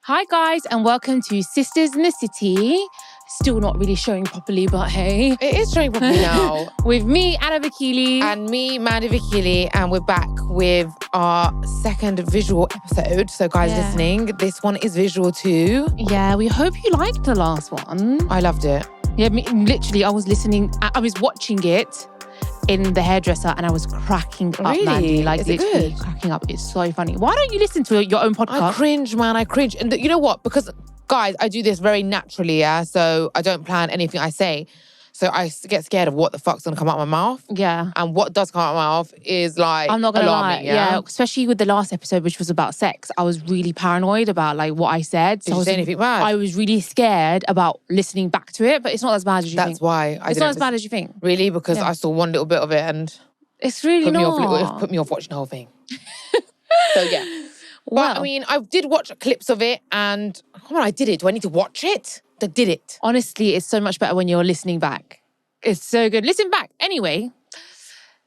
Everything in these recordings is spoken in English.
Hi guys, and welcome to Sisters in the City. Still not really showing properly, but hey. It is showing properly now. With me, Anna Vakili. And me, Mandi Vakili, and we're back with our second visual episode. So guys listening, this one is visual too. Yeah, we hope you liked the last one. I loved it. Yeah, literally, I was watching it in the hairdresser and I was cracking up, Really? Mandy. Like, is it literally good? cracking up. It's so funny. Why don't you listen to your own podcast? I cringe, man. I cringe. And you know what? Because, guys, I do this very naturally, yeah? So I don't plan anything I say. So I get scared of what the fuck's going to come out of my mouth. Yeah. And what does come out of my mouth is like I'm not going to lie. alarming, yeah? Especially with the last episode, which was about sex. I was really paranoid about like what I said. Did you say anything bad? I was really scared about listening back to it, but it's not as bad as you think. That's why I didn't. It's not as bad as you think. Really? Because I saw one little bit of it and it's really put me off watching the whole thing. So yeah. Well, But I mean, I did watch clips of it and come on, I did it. Do I need to watch it? I did it. honestly, it's so much better when you're listening back. It's so good. Listen back. Anyway,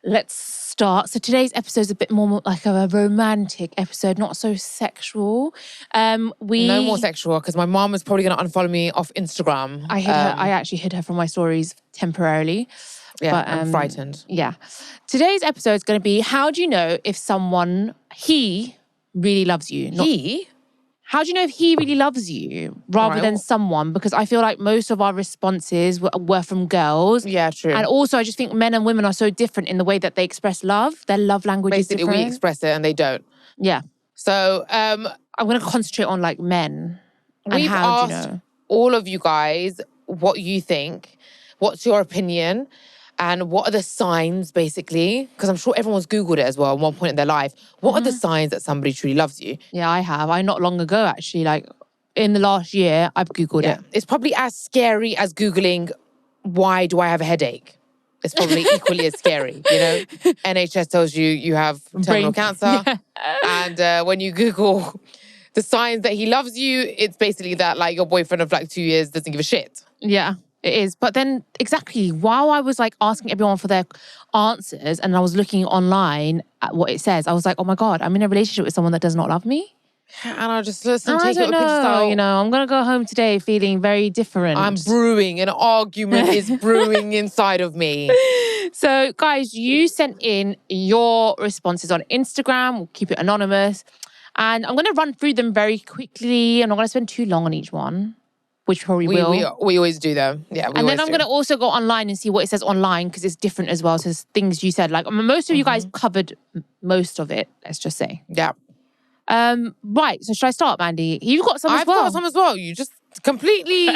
let's start. So today's episode is a bit more like a romantic episode, not so sexual. No more sexual because my mom is probably going to unfollow me off Instagram. I hid her. I actually hid her from my stories temporarily. Yeah, but, I'm frightened. Yeah. Today's episode is going to be, how do you know if he really loves you? How do you know if he really loves you rather than someone? Because I feel like most of our responses were from girls. Yeah, true. And also, I just think men and women are so different in the way that they express love. Their love language is Basically, different. we express it and they don't. Yeah. So I'm going to concentrate on like men. And we've how do you asked know? all of you guys what you think. What's your opinion? And what are the signs, basically? Because I'm sure everyone's Googled it as well at one point in their life. What are the signs that somebody truly loves you? Yeah, I have. I not long ago, actually, like in the last year, I've Googled it. It's probably as scary as Googling, why do I have a headache? It's probably equally as scary, you know? NHS tells you you have terminal cancer. Yeah. And when you Google the signs that he loves you, it's basically that like your boyfriend of like 2 years doesn't give a shit. Yeah, it is. But then exactly, while I was like asking everyone for their answers and I was looking online at what it says, I was like, oh my God, I'm in a relationship with someone that does not love me. And I just listen, And take I it don't with a pinch of know, salt. you know, I'm going to go home today feeling very different. I'm brewing. An argument is brewing inside of me. So guys, you sent in your responses on Instagram. We'll keep it anonymous. And I'm going to run through them very quickly. I'm not going to spend too long on each one, which probably will. We always do them. Yeah, And then I'm going to also go online and see what it says online because it's different as well. So there's things you said. Like most of you guys covered most of it, let's just say. Yeah. Right, so should I start, Mandy? You've got some as well. I've got some as well. You just completely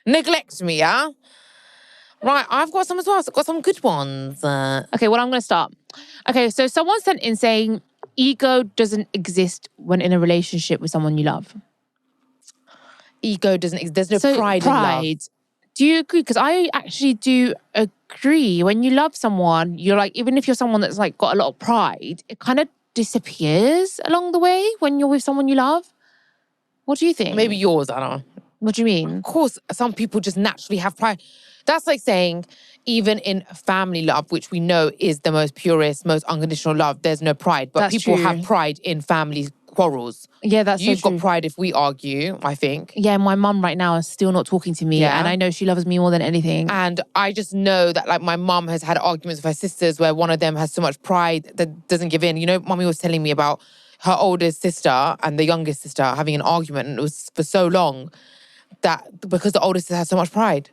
neglect me, yeah? Right, I've got some as well. I've got some good ones. Okay, well, I'm going to start. Okay, so someone sent in saying, ego doesn't exist when in a relationship with someone you love. Ego doesn't exist. There's no pride in love. Do you agree? Because I actually do agree. When you love someone, you're like, even if you're someone that's like got a lot of pride, it kind of disappears along the way when you're with someone you love. What do you think? Maybe yours, Anna. What do you mean? Of course, some people just naturally have pride. That's like saying, even in family love, which we know is the most purest, most unconditional love, there's no pride. But That's people true. have pride in family quarrels. Yeah, that's You've so got true. pride if we argue, I think. Yeah, my mum right now is still not talking to me. Yeah. And I know she loves me more than anything. And I just know that like my mum has had arguments with her sisters where one of them has so much pride that doesn't give in. You know, Mummy was telling me about her oldest sister and the youngest sister having an argument, and it was for so long that because the oldest sister has so much pride.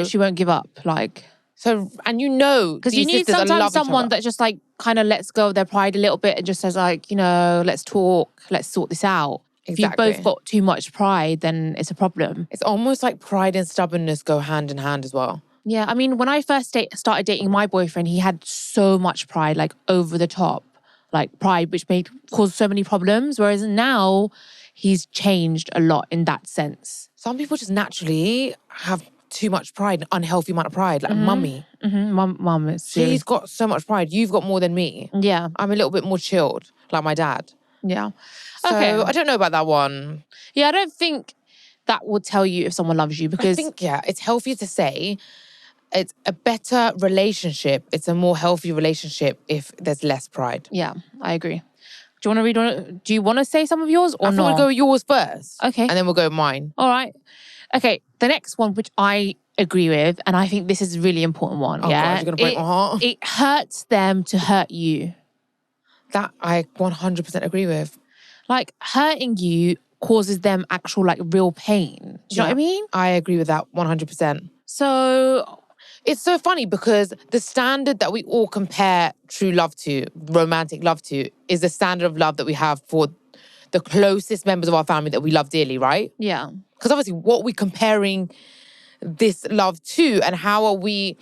She won't give up. Like, and you know, because you need sometimes someone that just like kind of lets go of their pride a little bit and just says like, you know, let's talk, let's sort this out. Exactly. If you've both got too much pride, then it's a problem. It's almost like pride and stubbornness go hand in hand as well. Yeah, I mean, when I first started dating my boyfriend, he had so much pride, like over the top, like pride, which caused so many problems. Whereas now he's changed a lot in that sense. Some people just naturally have too much pride, an unhealthy amount of pride, like Mummy. Mum is serious. She's got so much pride. You've got more than me. Yeah. I'm a little bit more chilled, like my dad. Yeah. So Okay. I don't know about that one. Yeah, I don't think that will tell you if someone loves you because I think, it's healthier to say it's a better relationship. It's a more healthy relationship if there's less pride. yeah, I agree. Do you want to read? Do you want to say some of yours or I not? thought we'd go yours first. Okay. And then we'll go mine. All right. Okay, the next one, which I agree with, and I think this is a really important one. Oh, yeah, God, you're going to break my heart. It hurts them to hurt you. That I 100% agree with. Like, hurting you causes them actual, like, real pain. Do you know what I mean? I agree with that 100%. So it's so funny because the standard that we all compare true love to, romantic love to, is the standard of love that we have for the closest members of our family that we love dearly, right? yeah. Because obviously, what are we comparing this love to, and how are we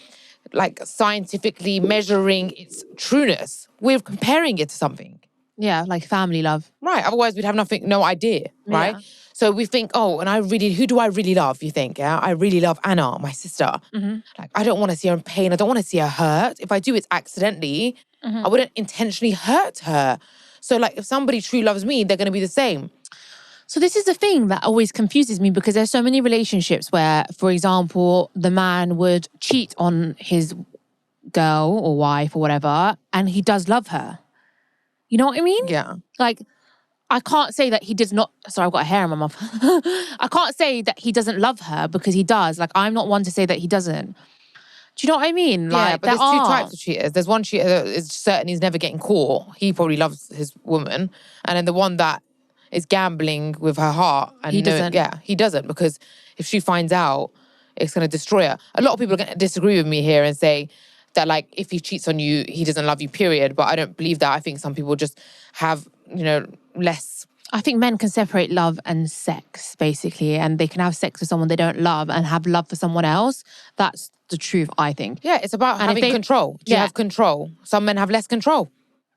like scientifically measuring its trueness? We're comparing it to something. Yeah, like family love. Right. Otherwise, we'd have no idea, right? Yeah. So we think, oh, and who do I really love? You think, yeah? I really love Anna, my sister. Mm-hmm. Like, I don't want to see her in pain. I don't want to see her hurt. If I do, it's accidentally. Mm-hmm. I wouldn't intentionally hurt her. So like, if somebody truly loves me, they're going to be the same. So this is the thing that always confuses me because there's so many relationships where, for example, the man would cheat on his girl or wife or whatever, and he does love her. You know what I mean? Yeah. Like, I can't say that he does not... Sorry, I've got a hair in my mouth. I can't say that he doesn't love her because he does. Like, I'm not one to say that he doesn't. Do you know what I mean? Yeah, like, but there's two types of cheaters. There's one cheater that is certain he's never getting caught. He probably loves his woman. And then the one that is gambling with her heart. And he doesn't. Yeah, he doesn't, because if she finds out, it's going to destroy her. A lot of people are going to disagree with me here and say that, like, if he cheats on you, he doesn't love you, period. But I don't believe that. I think some people just have, less... I think men can separate love and sex, basically, and they can have sex with someone they don't love and have love for someone else. That's the truth, I think. Yeah, it's about having control. Do you have control? Some men have less control.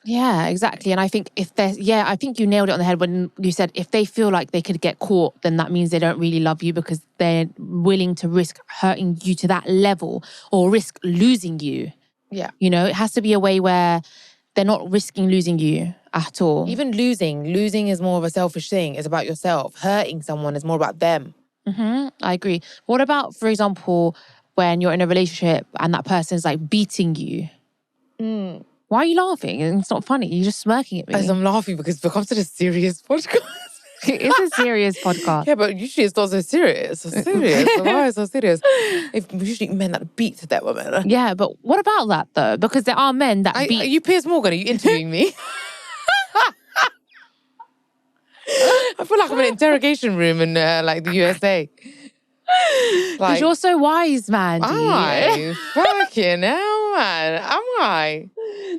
Yeah, exactly. And I think I think you nailed it on the head when you said if they feel like they could get caught, then that means they don't really love you because they're willing to risk hurting you to that level or risk losing you. Yeah. It has to be a way where they're not risking losing you at all. Even losing is more of a selfish thing. It's about yourself. Hurting someone is more about them. Mm-hmm. I agree. What about, for example, when you're in a relationship and that person's like beating you? Why are you laughing? It's not funny. You're just smirking at me. As I'm laughing because it becomes such a serious podcast. It's a serious podcast. Yeah, but usually it's not so serious. So serious. So why is it so serious? If usually men that beat their women. Yeah, but what about that though? Because there are men that beat. Are you Piers Morgan? Are you interviewing me? I feel like I'm in an interrogation room in the USA. Because you're so wise, man. Am I? Fucking hell, man. Am I?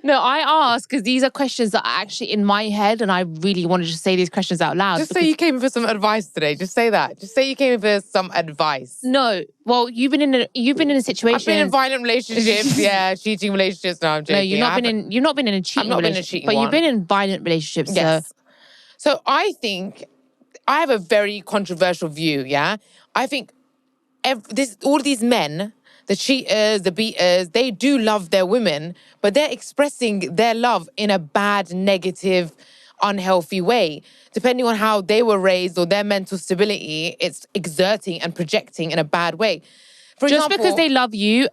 No, I ask because these are questions that are actually in my head and I really wanted to say these questions out loud. Just say you came in for some advice today. Just say that. Just say you came in for some advice. No. Well, you've been in a situation. I've been in violent relationships. Yeah, cheating relationships. No, I'm joking. No, you've not been in a cheating relationship. I've not been in a cheating but one. You've been in violent relationships. Yes. So I think I have a very controversial view, yeah? I think all of these men, the cheaters, the beaters, they do love their women, but they're expressing their love in a bad, negative, unhealthy way. Depending on how they were raised or their mental stability, it's exerting and projecting in a bad way. For example, because they love you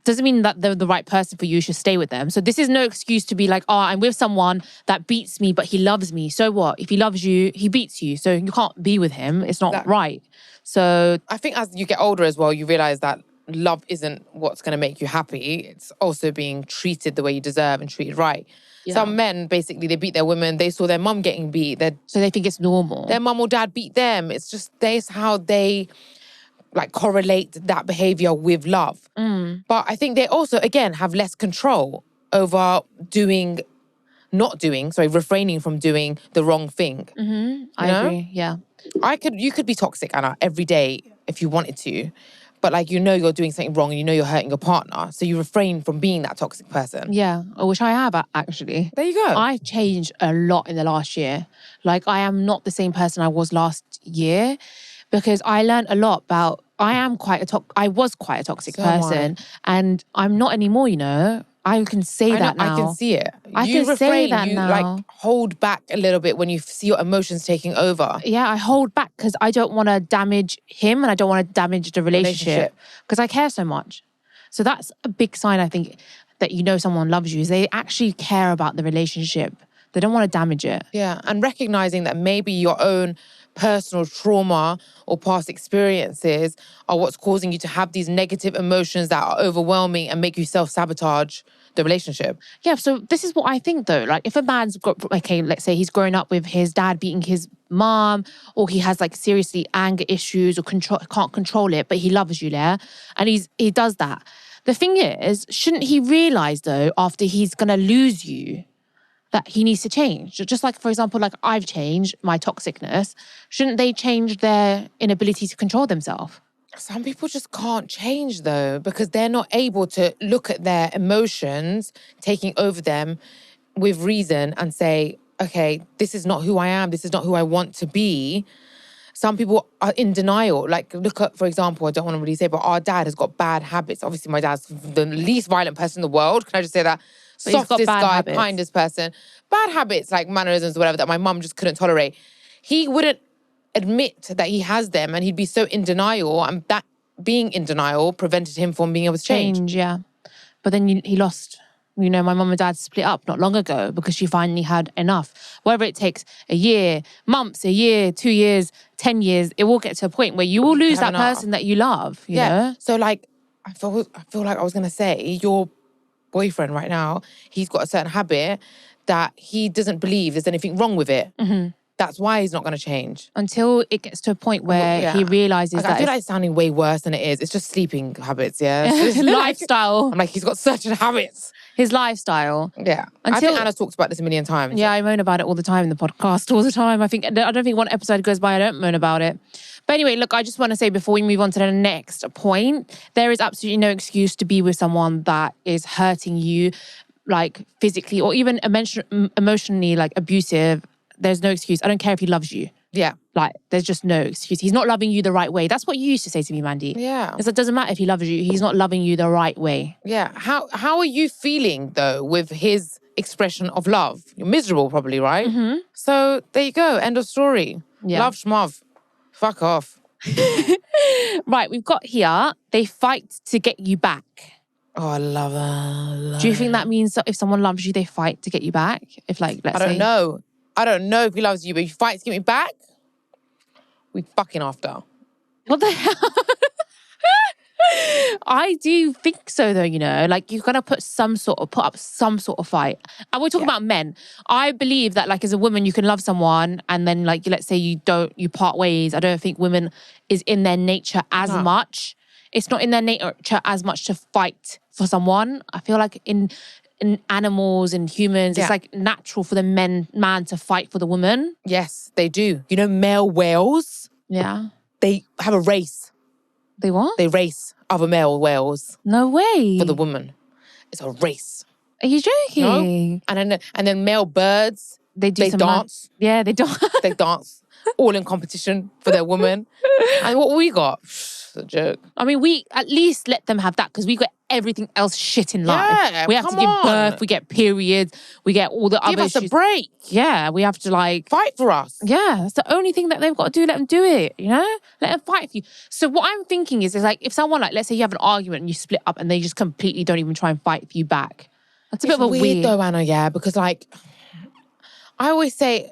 doesn't mean that they're the right person for you. You should stay with them. So this is no excuse to be like, oh, I'm with someone that beats me, but he loves me. So what? If he loves you, he beats you. So you can't be with him. It's not right. So I think as you get older as well, you realize that love isn't what's going to make you happy. It's also being treated the way you deserve and treated right. Yeah. Some men, basically, they beat their women. They saw their mum getting beat. So they think it's normal. Their mum or dad beat them. It's just that's how they correlate that behavior with love. But I think they also, again, have less control over refraining from doing the wrong thing. Mm-hmm. I agree, yeah. You could be toxic, Anna, every day if you wanted to. But you're doing something wrong and you're hurting your partner. So you refrain from being that toxic person. Yeah, which I have actually. There you go. I've changed a lot in the last year. I am not the same person I was last year because I learned a lot about, I was quite a toxic person and I'm not anymore, I can say that now. I can see it. I can say that now. You hold back a little bit when you see your emotions taking over. Yeah, I hold back because I don't want to damage him and I don't want to damage the relationship because I care so much. So that's a big sign, I think, that someone loves you is they actually care about the relationship They don't want to damage it. Yeah, and recognizing that maybe your own personal trauma or past experiences are what's causing you to have these negative emotions that are overwhelming and make you self-sabotage the relationship. Yeah, so this is what I think though. Like if a man's got, okay, let's say he's grown up with his dad beating his mom, or he has like seriously anger issues or can't control it, but he loves you there, and he does that. The thing is, shouldn't he realize though, after he's gonna lose you, that he needs to change? Just like, for example, like I've changed my toxicness. Shouldn't they change their inability to control themselves? Some people just can't change though, because they're not able to look at their emotions taking over them with reason and say, okay, this is not who I am. This is not who I want to be. Some people are in denial. Like, look at, for example, I don't want to really say, but our dad has got bad habits. Obviously, my dad's the least violent person in the world. Can I just say that? But he's got Softest bad guy, habits. kindest person. Bad habits, like mannerisms, whatever, that my mum just couldn't tolerate. He wouldn't admit that he has them, and he'd be so in denial, and that being in denial prevented him from being able to change. Yeah. But then he lost. You know, my mum and dad split up not long ago because she finally had enough. Whether it takes a year, months, a year, 2 years, 10 years, it will get to a point where you will lose that person that you love, you know? So like, I feel like I was going to say, your boyfriend right now, he's got a certain habit that he doesn't believe there's anything wrong with it. Mm-hmm. That's why he's not going to change. Until it gets to a point where he realizes that I feel like it's sounding way worse than it is. It's just sleeping habits, yeah? his lifestyle. I'm like, he's got certain habits. His lifestyle. Yeah. I think Anna's talked about this a million times. Yeah, I moan about it all the time in the podcast, all the time. I don't think one episode goes by I don't moan about it. But anyway, look, I just want to say before we move on to the next point, there is absolutely no excuse to be with someone that is hurting you, like physically or even emotionally, like abusive. There's no excuse. I don't care if he loves you. Yeah. Like, there's just no excuse. He's not loving you the right way. That's what you used to say to me, Mandy. Yeah. Because it doesn't matter if he loves you. He's not loving you the right way. Yeah. How are you feeling, though, with his expression of love? You're miserable, probably, right? Mm-hmm. So, there you go. End of story. Yeah. Love schmov. Fuck off. Right, we've got here, they fight to get you back. Oh, I love her. Do you think that means that if someone loves you, they fight to get you back? If like, let's say... I don't know if he loves you, but if you fight to get me back, we fucking after. What the hell? I do think so though, you know, like you've got to put up some sort of fight. And we're talking about men. I believe that like as a woman, you can love someone and then like, let's say you part ways. I don't think women is in their nature as much. It's not in their nature as much to fight for someone. I feel like in animals and humans, it's like natural for the man to fight for the woman. Yes, they do. You know, male whales? Yeah. They have a race. They what? They race other male whales. No way. For the woman. It's a race. Are you joking? No? And then male birds, they dance. Yeah, they dance. They dance. All in competition for their woman. And what we got? It's a joke. I mean, we at least let them have that because we got everything else shit in life. Yeah, we have to give birth, we get periods, we get all the other issues. Give us a break. Yeah, we have to like... Fight for us. Yeah, that's the only thing that they've got to do. Let them do it, you know? Let them fight for you. So what I'm thinking is like, if someone like, let's say you have an argument and you split up and they just completely don't even try and fight for you back. That's a bit of a weird... though, Anna, yeah, because like, I always say,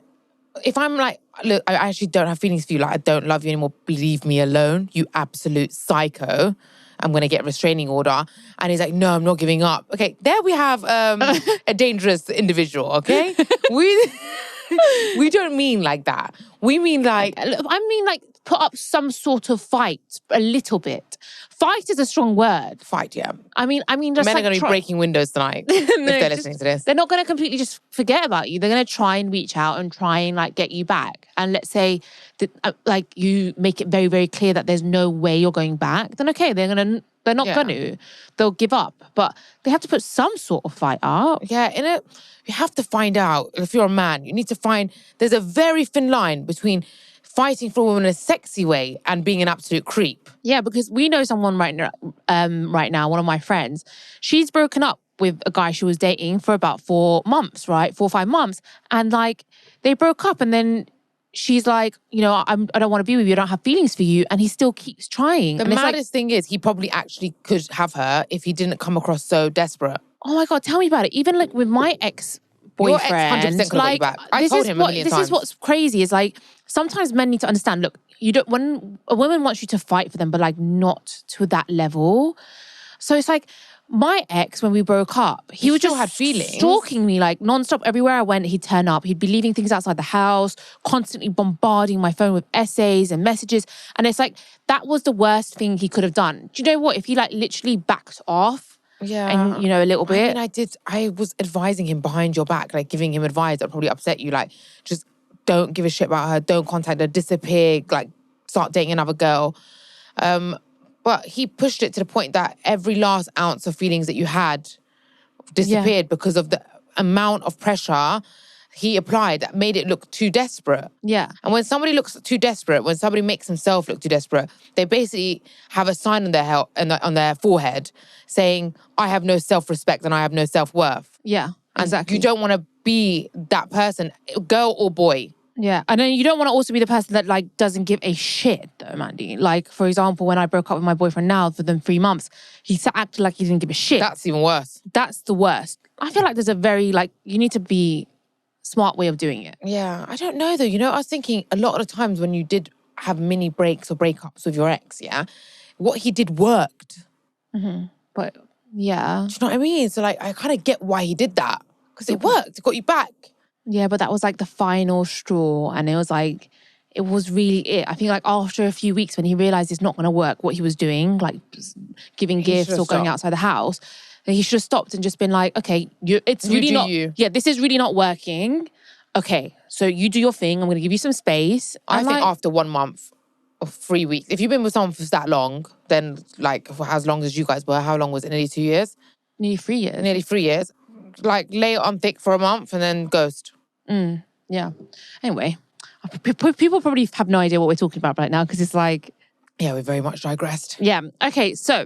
if I'm like, look, I actually don't have feelings for you, like I don't love you anymore, leave me alone, you absolute psycho. I'm going to get a restraining order. And he's like, no, I'm not giving up. Okay, there we have a dangerous individual, okay? We don't mean like that. We mean like... I mean like put up some sort of fight, a little bit. Fight is a strong word. Fight, yeah. I mean just men like... are going to be breaking windows tonight if they're listening to this. They're not going to completely just forget about you. They're going to try and reach out and try and like get you back. And let's say that like you make it very, very clear that there's no way you're going back. Then okay, they're not going to. They'll give up. But they have to put some sort of fight up. Yeah, you have to find out, if you're a man, you need to find, there's a very thin line between fighting for a woman in a sexy way and being an absolute creep. Yeah, because we know someone right now, one of my friends, she's broken up with a guy she was dating for about 4 months, right? 4 or 5 months. And like, they broke up and then she's like, you know, I don't want to be with you. I don't have feelings for you. And he still keeps trying. The maddest thing is he probably actually could have her if he didn't come across so desperate. Oh my God, tell me about it. Even like with my boyfriend. Your ex 100% could have got you back. I told him a million times. This is what's crazy is like, sometimes men need to understand, look, you don't, when a woman wants you to fight for them, but like not to that level. So it's like, my ex, when we broke up, he was just had feelings. Stalking me like nonstop. Everywhere I went, he'd turn up. He'd be leaving things outside the house, constantly bombarding my phone with essays and messages. And it's like, that was the worst thing he could have done. Do you know what? If he like literally backed off, and a little bit. I was advising him behind your back, like giving him advice that would probably upset you. Like, just don't give a shit about her. Don't contact her. Disappear. Like, start dating another girl. But he pushed it to the point that every last ounce of feelings that you had disappeared because of the amount of pressure he applied that made it look too desperate. Yeah. And when somebody looks too desperate, when somebody makes himself look too desperate, they basically have a sign on their on their forehead saying, I have no self-respect and I have no self-worth. Yeah, exactly. And you don't want to be that person, girl or boy. Yeah, and then you don't want to also be the person that like doesn't give a shit though, Mandy. Like, for example, when I broke up with my boyfriend now for them 3 months, he acted like he didn't give a shit. That's even worse. That's the worst. I feel like there's a very, like, you need to be smart way of doing it. Yeah, I don't know though. You know, I was thinking a lot of the times when you did have mini breaks or breakups with your ex, what he did worked. Mm-hmm. But yeah. Do you know what I mean? So like, I kind of get why he did that. Because it worked. It got you back. Yeah, but that was like the final straw. And it was like, it was really it. I think like after a few weeks when he realized it's not going to work, what he was doing, like giving gifts or going outside the house, then he should have stopped and just been like, okay, it's really not, this is really not working. Okay, so you do your thing. I'm going to give you some space. I think after 1 month or 3 weeks, if you've been with someone for that long, then like for as long as you guys were, how long was it? Nearly 2 years? Nearly 3 years. Nearly 3 years. Like lay it on thick for a month and then ghost. Yeah. Anyway, people probably have no idea what we're talking about right now because it's like... Yeah, we very much digressed. Yeah. Okay, so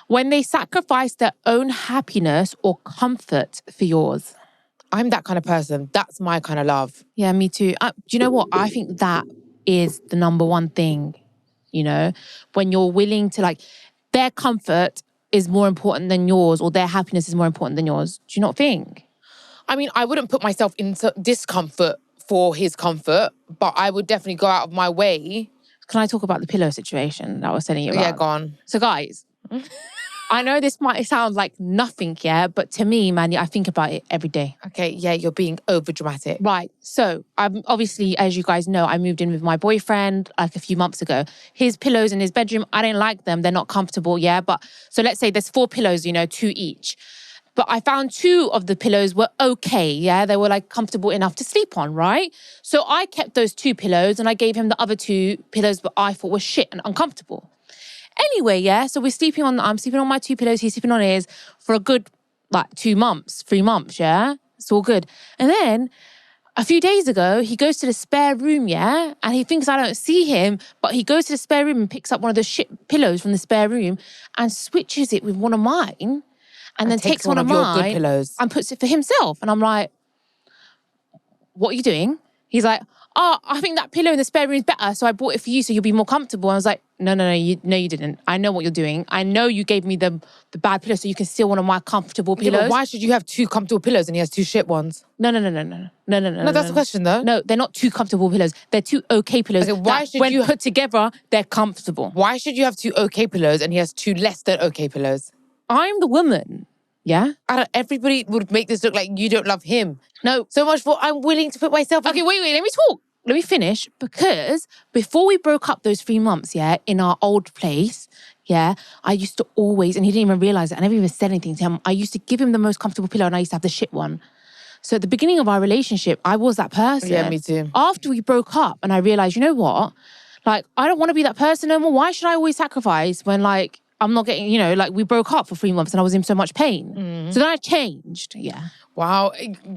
when they sacrifice their own happiness or comfort for yours. I'm that kind of person. That's my kind of love. Yeah, me too. Do you know what? I think that is the number one thing, you know? When you're willing to like... Their comfort is more important than yours or their happiness is more important than yours. Do you not think? I mean, I wouldn't put myself into discomfort for his comfort, but I would definitely go out of my way. Can I talk about the pillow situation that I was telling you about? Yeah, go on. So guys, I know this might sound like nothing, but to me, man, I think about it every day. Okay, yeah, you're being over dramatic. Right. So I'm obviously, as you guys know, I moved in with my boyfriend like a few months ago. His pillows in his bedroom, I didn't like them. They're not comfortable, but so let's say there's 4 pillows, 2 each. But I found 2 of the pillows were okay, They were like comfortable enough to sleep on, right? So I kept those 2 pillows and I gave him the other 2 pillows that I thought were shit and uncomfortable. Anyway, so I'm sleeping on my 2 pillows, he's sleeping on his for a good 2 months, 3 months, It's all good. And then a few days ago, he goes to the spare room, and he thinks I don't see him, but he goes to the spare room and picks up one of the shit pillows from the spare room and switches it with one of mine. And then takes one of mine your good pillows and puts it for himself. And I'm like, what are you doing? He's like, I think that pillow in the spare room is better, so I bought it for you so you'll be more comfortable. And I was like, no, you didn't. I know what you're doing. I know you gave me the bad pillow so you can steal one of my comfortable pillows. Yeah, but why should you have 2 comfortable pillows and he has 2 shit ones? No. No, that's the question though. No, they're not 2 comfortable pillows. They're 2 okay pillows. Okay, why should when put together, they're comfortable. Why should you have 2 okay pillows and he has 2 less than okay pillows? I'm the woman. Yeah? Everybody would make this look like you don't love him. No. So much for I'm willing to put myself... Okay, wait, let me talk. Let me finish. Because before we broke up those 3 months, in our old place, I used to always, and he didn't even realize it, I never even said anything to him, I used to give him the most comfortable pillow and I used to have the shit one. So at the beginning of our relationship, I was that person. Yeah, me too. After we broke up and I realized, you know what? Like, I don't want to be that person no more. Why should I always sacrifice when I'm not getting, we broke up for 3 months and I was in so much pain. So then I changed, Wow.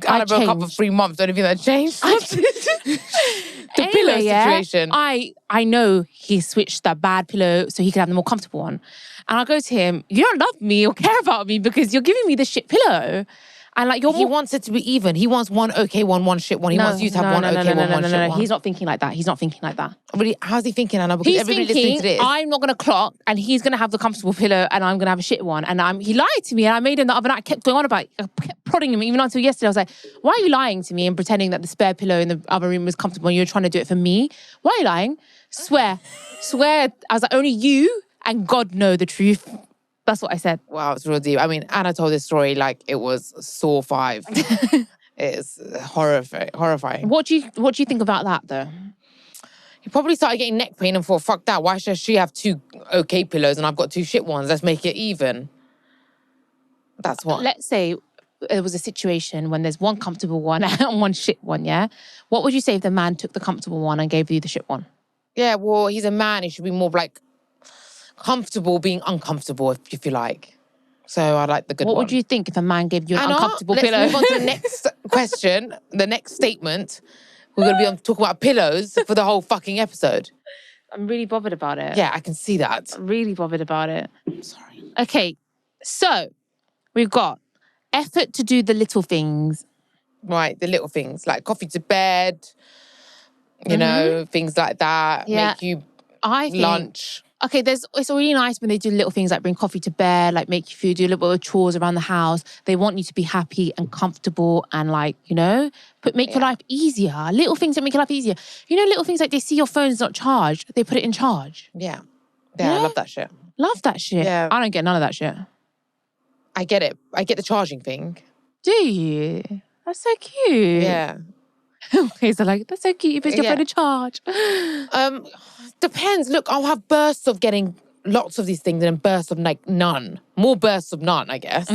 Anna broke up for 3 months. Don't you think that changed? The pillow situation. I know he switched that bad pillow so he could have the more comfortable one. And I go to him, you don't love me or care about me because you're giving me the shit pillow. And like He wants it to be even. He wants one okay one, one shit one. He wants you to have one okay one, one shit one. He's not thinking like that. He's not thinking like that. Really, how's he thinking, Anna? Because everybody listening to this. I'm not going to clock and he's going to have the comfortable pillow and I'm going to have a shit one. And he lied to me and I made him the other night. I kept going on about it. I kept prodding him even until yesterday. I was like, why are you lying to me and pretending that the spare pillow in the other room was comfortable and you're trying to do it for me? Why are you lying? Swear. I was like, only you and God know the truth. That's what I said. Wow, it's real deep. I mean, Anna told this story like it was Saw 5. It's horrifying. What do you think about that though? He probably started getting neck pain and thought, fuck that. Why should she have 2 okay pillows and I've got 2 shit ones? Let's make it even. That's what. Let's say there was a situation when there's one comfortable one and one shit one, yeah? What would you say if the man took the comfortable one and gave you the shit one? Yeah, well, he's a man. He should be more like comfortable being uncomfortable, if you like. So I like the good one. What would you think if a man gave you an uncomfortable pillow? Let's move on to the next question, the next statement. We're going to be talking about pillows for the whole fucking episode. I'm really bothered about it. Yeah, I can see that. I'm really bothered about it. Sorry. Okay, so we've got effort to do the little things. Right, the little things like coffee to bed, you know, things like that. Yeah. Make you think lunch. Okay, it's really nice when they do little things like bring coffee to bed, like make you feel, do a little bit of chores around the house. They want you to be happy and comfortable and like, you know, make your life easier. Little things that make your life easier. You know, little things like they see your phone's not charged, they put it in charge. Yeah. Yeah, I love that shit. Love that shit. Yeah. I don't get none of that shit. I get it. I get the charging thing. Do you? That's so cute. Yeah. Okay, so like, that's so cute. You put your phone in charge. Depends. Look, I'll have bursts of getting lots of these things and then bursts of like none. More bursts of none, I guess.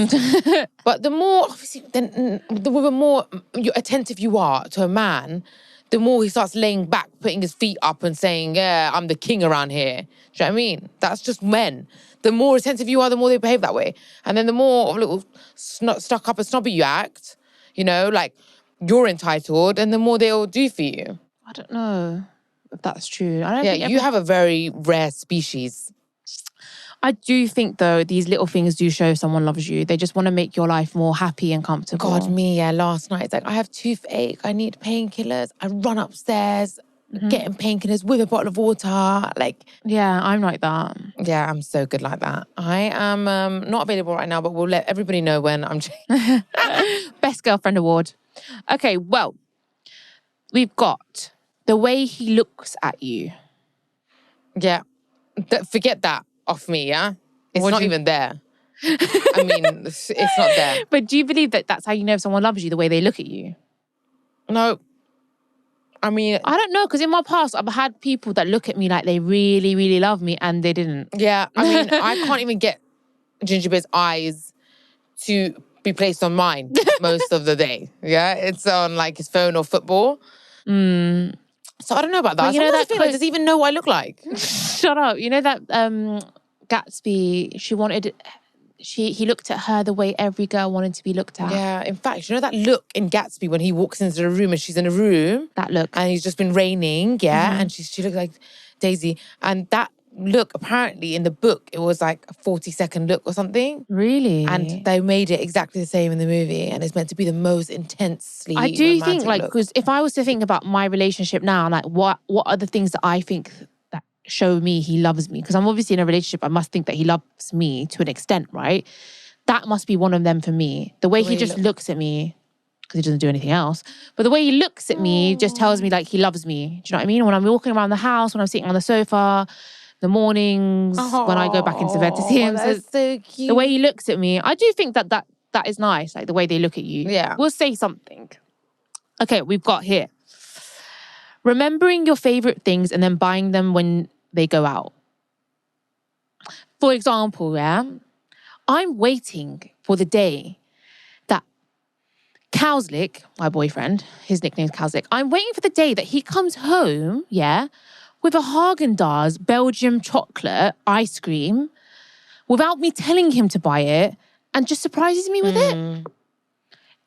But the more, obviously, the more attentive you are to a man, the more he starts laying back, putting his feet up and saying, yeah, I'm the king around here. Do you know what I mean? That's just men. The more attentive you are, the more they behave that way. And then the more little stuck up and snobby you act, you know, like you're entitled, and the more they'll do for you. I don't know if that's true. I don't think you have a very rare species. I do think, though, these little things do show someone loves you. They just want to make your life more happy and comfortable. God, me, last night, it's like, I have toothache, I need painkillers. I run upstairs, getting painkillers with a bottle of water. Like, yeah, I'm like that. Yeah, I'm so good like that. I am not available right now, but we'll let everybody know when I'm changing. Best girlfriend award. Okay, well, we've got the way he looks at you. Yeah. Forget that off me, yeah? It's not even there. I mean, it's not there. But do you believe that that's how you know if someone loves you, the way they look at you? No. I mean... I don't know, because in my past, I've had people that look at me like they really, really love me and they didn't. Yeah, I mean, I can't even get Gingerbeard's eyes to be placed on mine most of the day. Yeah, it's on like his phone or football. So I don't know about that. Well, you know that like, does he even know what I look like? Shut up. You know that Gatsby, he looked at her the way every girl wanted to be looked at. Yeah, in fact, you know that look in Gatsby when he walks into the room and she's in a room? That look. And he's just been raining, and she looks like Daisy. And that look, apparently in the book, it was like a 40-second look or something. Really? And they made it exactly the same in the movie, and it's meant to be the most intensely I do think, like, look. because if I was to think about my relationship now, like, what are the things that I think that show me he loves me? Because I'm obviously in a relationship, I must think that he loves me to an extent, right? That must be one of them for me. The way he just looks at me, because he doesn't do anything else, but the way he looks at me just tells me, like, he loves me. Do you know what I mean? When I'm walking around the house, when I'm sitting on the sofa, the mornings, when I go back into bed to see him. That's so cute. The way he looks at me, I do think that is nice, like the way they look at you. Yeah. We'll say something. Okay, we've got here. Remembering your favorite things and then buying them when they go out. For example, I'm waiting for the day that Cowslick, my boyfriend, his nickname's Cowslick, I'm waiting for the day that he comes home, with a Haagen-Dazs Belgium chocolate ice cream without me telling him to buy it and just surprises me with it.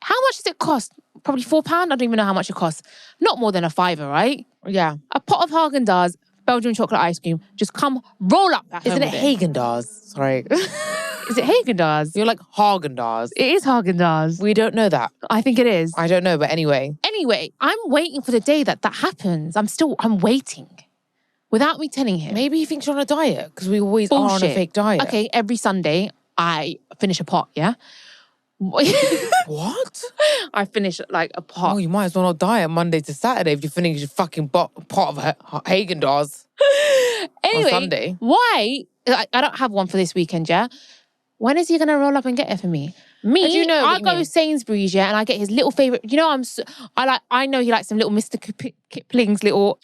How much does it cost? Probably £4? I don't even know how much it costs. Not more than a £5, right? Yeah. A pot of Haagen-Dazs Belgian chocolate ice cream, just come roll up at home. Isn't it Haagen-Dazs? Sorry. Is it Haagen-Dazs? You're like Haagen-Dazs. It is Haagen-Dazs. We don't know that. I think it is. I don't know, but anyway. Anyway, I'm waiting for the day that happens. I'm waiting. Without me telling him. Maybe he thinks you're on a diet because we always are on a fake diet. Okay, every Sunday, I finish a pot, yeah? What? I finish like a pot. Oh, you might as well not diet Monday to Saturday if you finish your fucking pot of Haagen-Dazs Anyway, on Sunday. Why? I don't have one for this weekend, yeah? When is he going to roll up and get it for me? I go to Sainsbury's, yeah, and I get his little favourite. You know, I know he likes some little Mr. Kipling's little,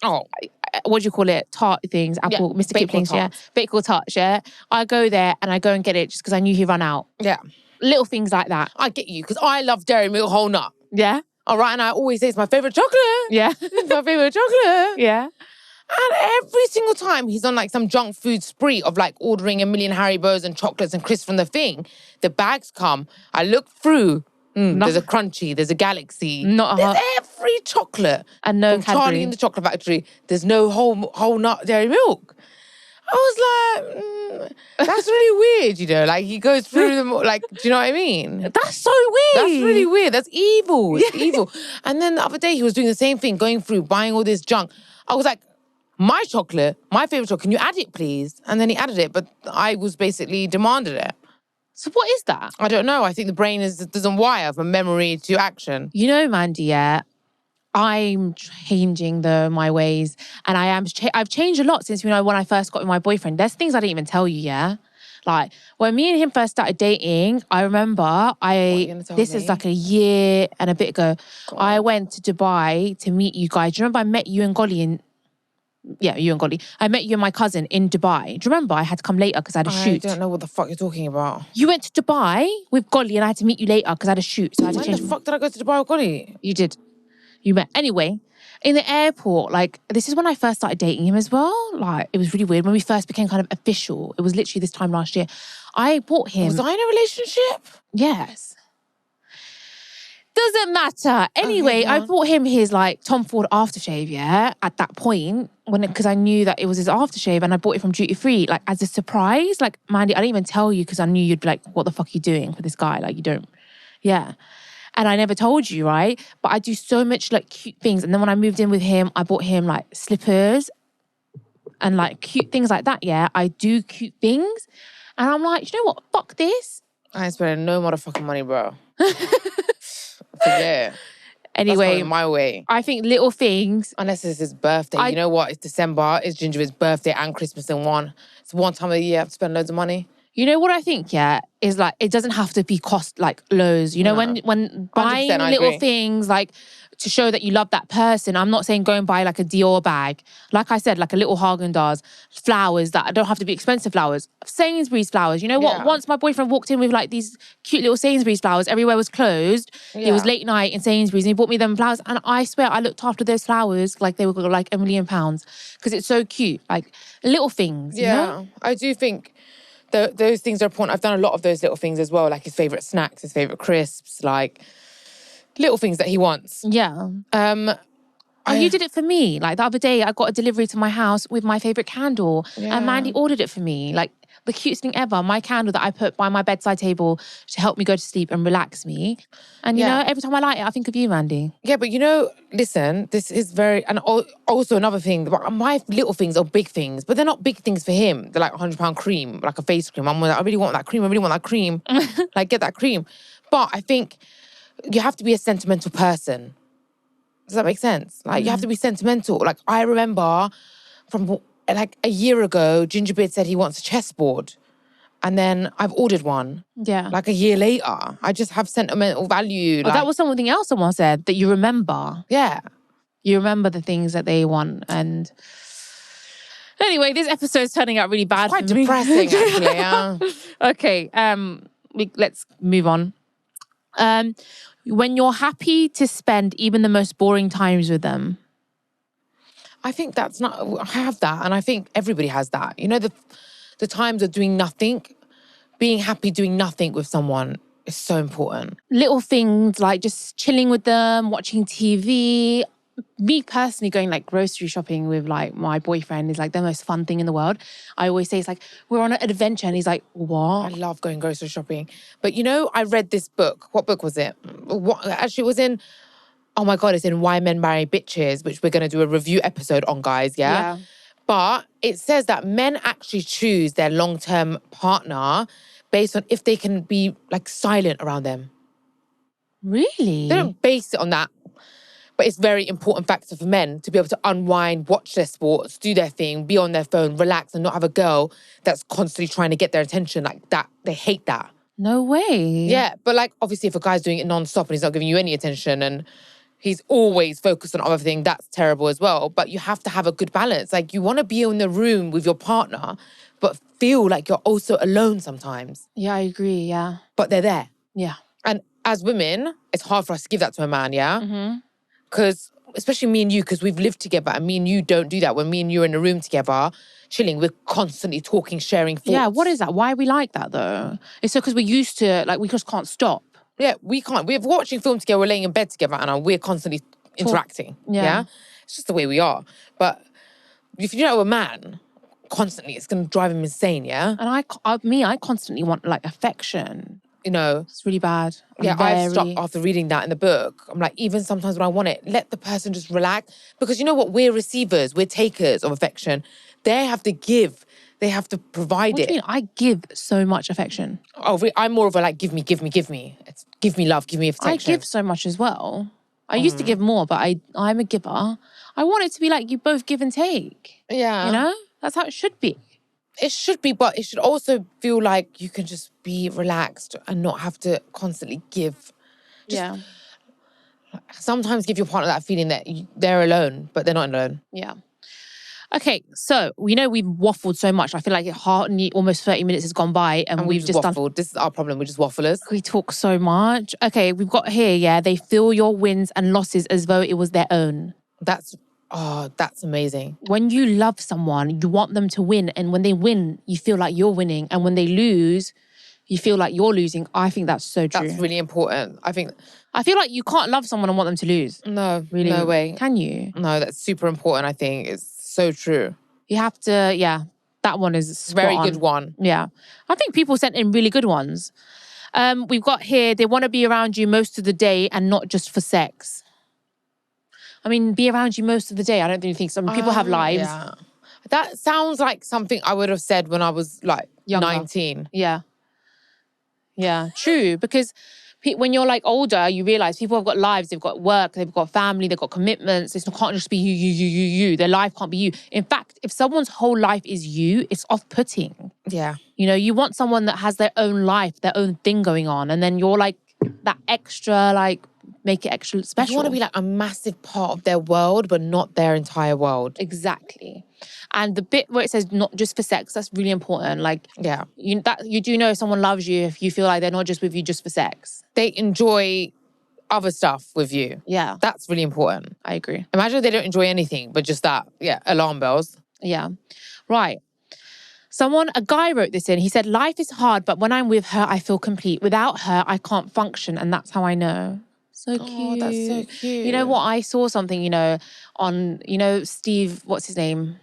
what do you call it? Tart things, apple, Mr. Kipling's, yeah. Bakewell tarts, yeah. I go there and I go and get it just because I knew he'd run out. Yeah. Little things like that. I get you, because I love Dairy Milk whole nut. Yeah. All right, and I always say it's my favourite chocolate. Yeah. It's my favourite chocolate. Yeah. And every single time he's on like some junk food spree of like ordering a million Haribos and chocolates and crisps from the thing, the bags come, I look through, there's a Crunchy, there's a Galaxy. There's every chocolate. And no from Cadbury. Charlie in the Chocolate Factory, there's no whole nut Dairy Milk. I was like, that's really weird, you know? Like, he goes through them, like, do you know what I mean? That's so weird. That's really weird. That's evil. It's evil. And then the other day, he was doing the same thing, going through, buying all this junk. I was like, my chocolate, my favourite chocolate, can you add it, please? And then he added it, but I was basically demanded it. So what is that? I don't know. I think the brain doesn't wire from memory to action. You know, Mandy, yeah, I'm changing my ways, and I've changed a lot since when I first got with my boyfriend. There's things I didn't even tell you, yeah. Like when me and him first started dating, I remember this is like a year and a bit ago. I went to Dubai to meet you guys. Do you remember I met you and Golly you and Golly. I met you and my cousin in Dubai. Do you remember I had to come later because I had a shoot? I don't know what the fuck you're talking about. You went to Dubai with Golly and I had to meet you later because I had a shoot. So I had to change. When the fuck did I go to Dubai with Golly? You did. You met. Anyway, in the airport, like, this is when I first started dating him as well. Like, it was really weird. When we first became kind of official, it was literally this time last year. I bought him. Was I in a relationship? Yes. Doesn't matter. Anyway, I bought him his, like, Tom Ford aftershave, yeah, at that point, because I knew that it was his aftershave, and I bought it from Duty Free, like, as a surprise. Like, Mandy, I didn't even tell you because I knew you'd be like, what the fuck are you doing for this guy? Like, you don't. Yeah. And I never told you, right? But I do so much like cute things. And then when I moved in with him, I bought him like slippers and like cute things like that, yeah? I do cute things. And I'm like, you know what? Fuck this. I ain't spending no motherfucking money, bro. Forget. Anyway, my way. I think little things. Unless it's his birthday. You know what? It's December. It's Ginger's birthday and Christmas in one. It's one time of the year I have to spend loads of money. You know what I think, yeah, is like, it doesn't have to be cost like loads. You know, when buying little things like to show that you love that person, I'm not saying go and buy like a Dior bag. Like I said, like a little Haagen-Dazs, flowers that don't have to be expensive flowers. Sainsbury's flowers. You know what? Once my boyfriend walked in with like these cute little Sainsbury's flowers, everywhere was closed. It was late night in Sainsbury's and he bought me them flowers. And I swear I looked after those flowers like they were like £1 million because it's so cute. Like little things, you know? I do think those things are important. I've done a lot of those little things as well, like his favourite snacks, his favourite crisps, like little things that he wants. Yeah. You did it for me. Like the other day, I got a delivery to my house with my favourite candle. Yeah. And Mandy ordered it for me. Like the cutest thing ever. My candle that I put by my bedside table to help me go to sleep and relax me. And you know, every time I light it, I think of you, Mandy. Yeah, but you know, listen, this is very... And also another thing, my little things are big things, but they're not big things for him. They're like £100 cream, like a face cream. I'm like, I really want that cream. I really want that cream. Like, get that cream. But I think you have to be a sentimental person. Does that make sense? Like, you have to be sentimental. Like, I remember from like a year ago, Gingerbeard said he wants a chessboard. And then I've ordered one. Yeah. Like a year later. I just have sentimental value. That was something else someone said, that you remember. Yeah. You remember the things that they want. And anyway, this episode's turning out really bad quite for me. Depressing, actually, yeah. Okay, let's move on. When you're happy to spend even the most boring times with them. I think that's not... I have that, and I think everybody has that. You know, the times of doing nothing, being happy doing nothing with someone is so important. Little things like just chilling with them, watching TV, me personally going like grocery shopping with like my boyfriend is like the most fun thing in the world. I always say it's like, we're on an adventure. And he's like, I what? love going grocery shopping. But you know, I read this book. What book was it? Actually, it was in, oh my God, it's in Why Men Marry Bitches, which we're going to do a review episode on, guys, yeah? But it says that men actually choose their long-term partner based on if they can be like silent around them. Really? They don't base it on that. But it's very important factor for men to be able to unwind, watch their sports, do their thing, be on their phone, relax, and not have a girl that's constantly trying to get their attention like that. They hate that. No way. Yeah, but like obviously if a guy's doing it non-stop and he's not giving you any attention and he's always focused on other things, that's terrible as well. But you have to have a good balance. Like you want to be in the room with your partner, but feel like you're also alone sometimes. Yeah, I agree, yeah. But they're there. Yeah. And as women, it's hard for us to give that to a man, yeah? Mm-hmm. Because, especially me and you, because we've lived together and me and you don't do that. When me and you are in a room together, chilling, we're constantly talking, sharing thoughts. Yeah, what is that? Why are we like that though? It's so because we're used to, like, we just can't stop. Yeah, we can't. We're watching film together, we're laying in bed together, and we're constantly interacting. Yeah. It's just the way we are. But if you know a man, constantly, it's going to drive him insane, yeah? And I constantly want, like, affection. You know, it's really bad. I've stopped after reading that in the book. I'm like, even sometimes when I want it, let the person just relax. Because you know what? We're receivers, we're takers of affection. They have to give. They have to provide What it. do you mean? I give so much affection. Oh, I'm more of a like, give me. It's give me love, give me affection. I give so much as well. I used to give more, but I'm a giver. I want it to be like you both give and take. Yeah. You know? That's how it should be. It should be, but it should also feel like you can just be relaxed and not have to constantly give. Sometimes give your partner that feeling that they're alone, but they're not alone. Yeah. Okay, so we know we've waffled so much. I feel like almost 30 minutes has gone by and we've just waffled. This is our problem. We're just wafflers. We talk so much. Okay, we've got here, they feel your wins and losses as though it was their own. That's amazing. When you love someone, you want them to win. And when they win, you feel like you're winning. And when they lose, you feel like you're losing. I think that's so true. That's really important. I feel like you can't love someone and want them to lose. No, really. No way. Can you? No, that's super important, I think. It's so true. You have to, that one is very good one. Yeah. I think people sent in really good ones. We've got here, they want to be around you most of the day and not just for sex. I mean, be around you most of the day. I don't really think some people have lives. Yeah. That sounds like something I would have said when I was like younger. 19. Yeah. Yeah, true. Because when you're like older, you realize people have got lives, they've got work, they've got family, they've got commitments. It can't just be you. Their life can't be you. In fact, if someone's whole life is you, it's off-putting. Yeah. You know, you want someone that has their own life, their own thing going on. And then you're like that extra, like, make it extra special. You want to be like a massive part of their world, but not their entire world. Exactly. And the bit where it says not just for sex, that's really important. Like, yeah, you do know if someone loves you if you feel like they're not just with you just for sex. They enjoy other stuff with you. Yeah. That's really important. I agree. Imagine if they don't enjoy anything, but just that. Yeah, alarm bells. Yeah. Right. A guy wrote this in. He said, life is hard, but when I'm with her, I feel complete. Without her, I can't function, and that's how I know. So cute. Oh, that's so cute. You know what? I saw something, on, Steve, what's his name?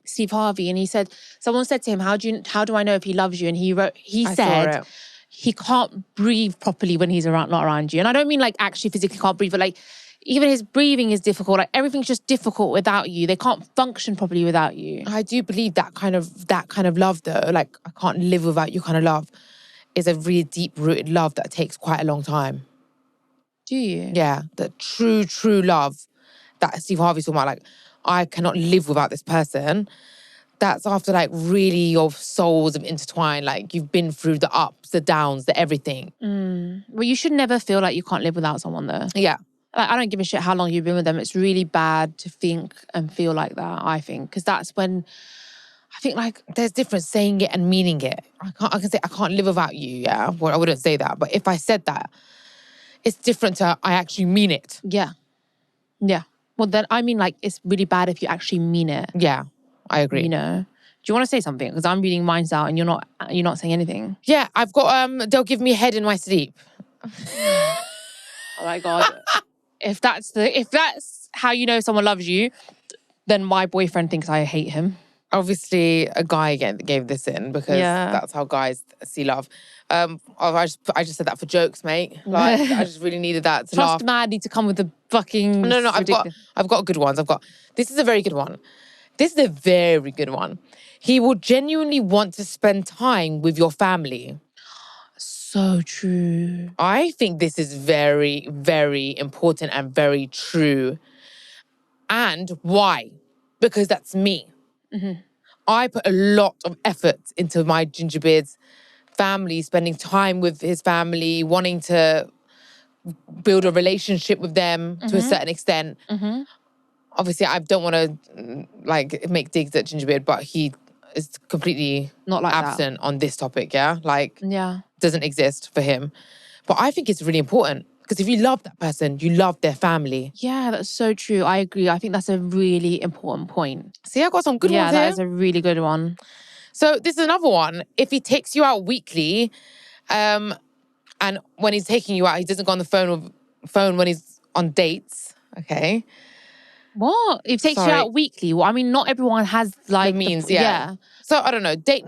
Steve Harvey. And he said, someone said to him, how do I know if he loves you? And he said, he can't breathe properly when he's not around you. And I don't mean like actually physically can't breathe, but like even his breathing is difficult. Like everything's just difficult without you. They can't function properly without you. I do believe that kind of love though, like I can't live without you kind of love, is a really deep-rooted love that takes quite a long time. Do you? Yeah, the true love that Steve Harvey's talking about, like, I cannot live without this person. That's after, like, really your souls have intertwined. Like, you've been through the ups, the downs, the everything. Well, you should never feel like you can't live without someone, though. Yeah. Like, I don't give a shit how long you've been with them. It's really bad to think and feel like that, I think. Because that's when... I think, like, there's difference saying it and meaning it. I can say, I can't live without you, yeah? Well, I wouldn't say that. But if I said that, it's different to I actually mean it. Yeah. Yeah. Well, then, I mean, like, it's really bad if you actually mean it. Yeah, I agree. Do you want to say something? Because I'm reading mine out and you're not saying anything. Yeah, I've got, they'll give me a head in my sleep. Oh my God. if that's how you know someone loves you, then my boyfriend thinks I hate him. Obviously, a guy gave this in because that's how guys see love. I just said that for jokes, mate. Like, I just really needed that to laugh. Trust Maddie to come with the fucking... No, I've got good ones. This is a very good one. This is a very good one. He will genuinely want to spend time with your family. So true. I think this is very, very important and very true. And why? Because that's me. Mm-hmm. I put a lot of effort into my Gingerbeard's family, spending time with his family, wanting to build a relationship with them to a certain extent. Mm-hmm. Obviously, I don't want to make digs at Gingerbeard, but he is completely not like absent on this topic, yeah? Yeah. Doesn't exist for him. But I think it's really important because if you love that person, you love their family. Yeah, that's so true. I agree. I think that's a really important point. See, I got some good ones here. Yeah, that is a really good one. So this is another one. If he takes you out weekly, and when he's taking you out, he doesn't go on the phone when he's on dates, okay? What? If he takes you out weekly? Well, I mean, not everyone has like... The means, yeah. So, I don't know. Date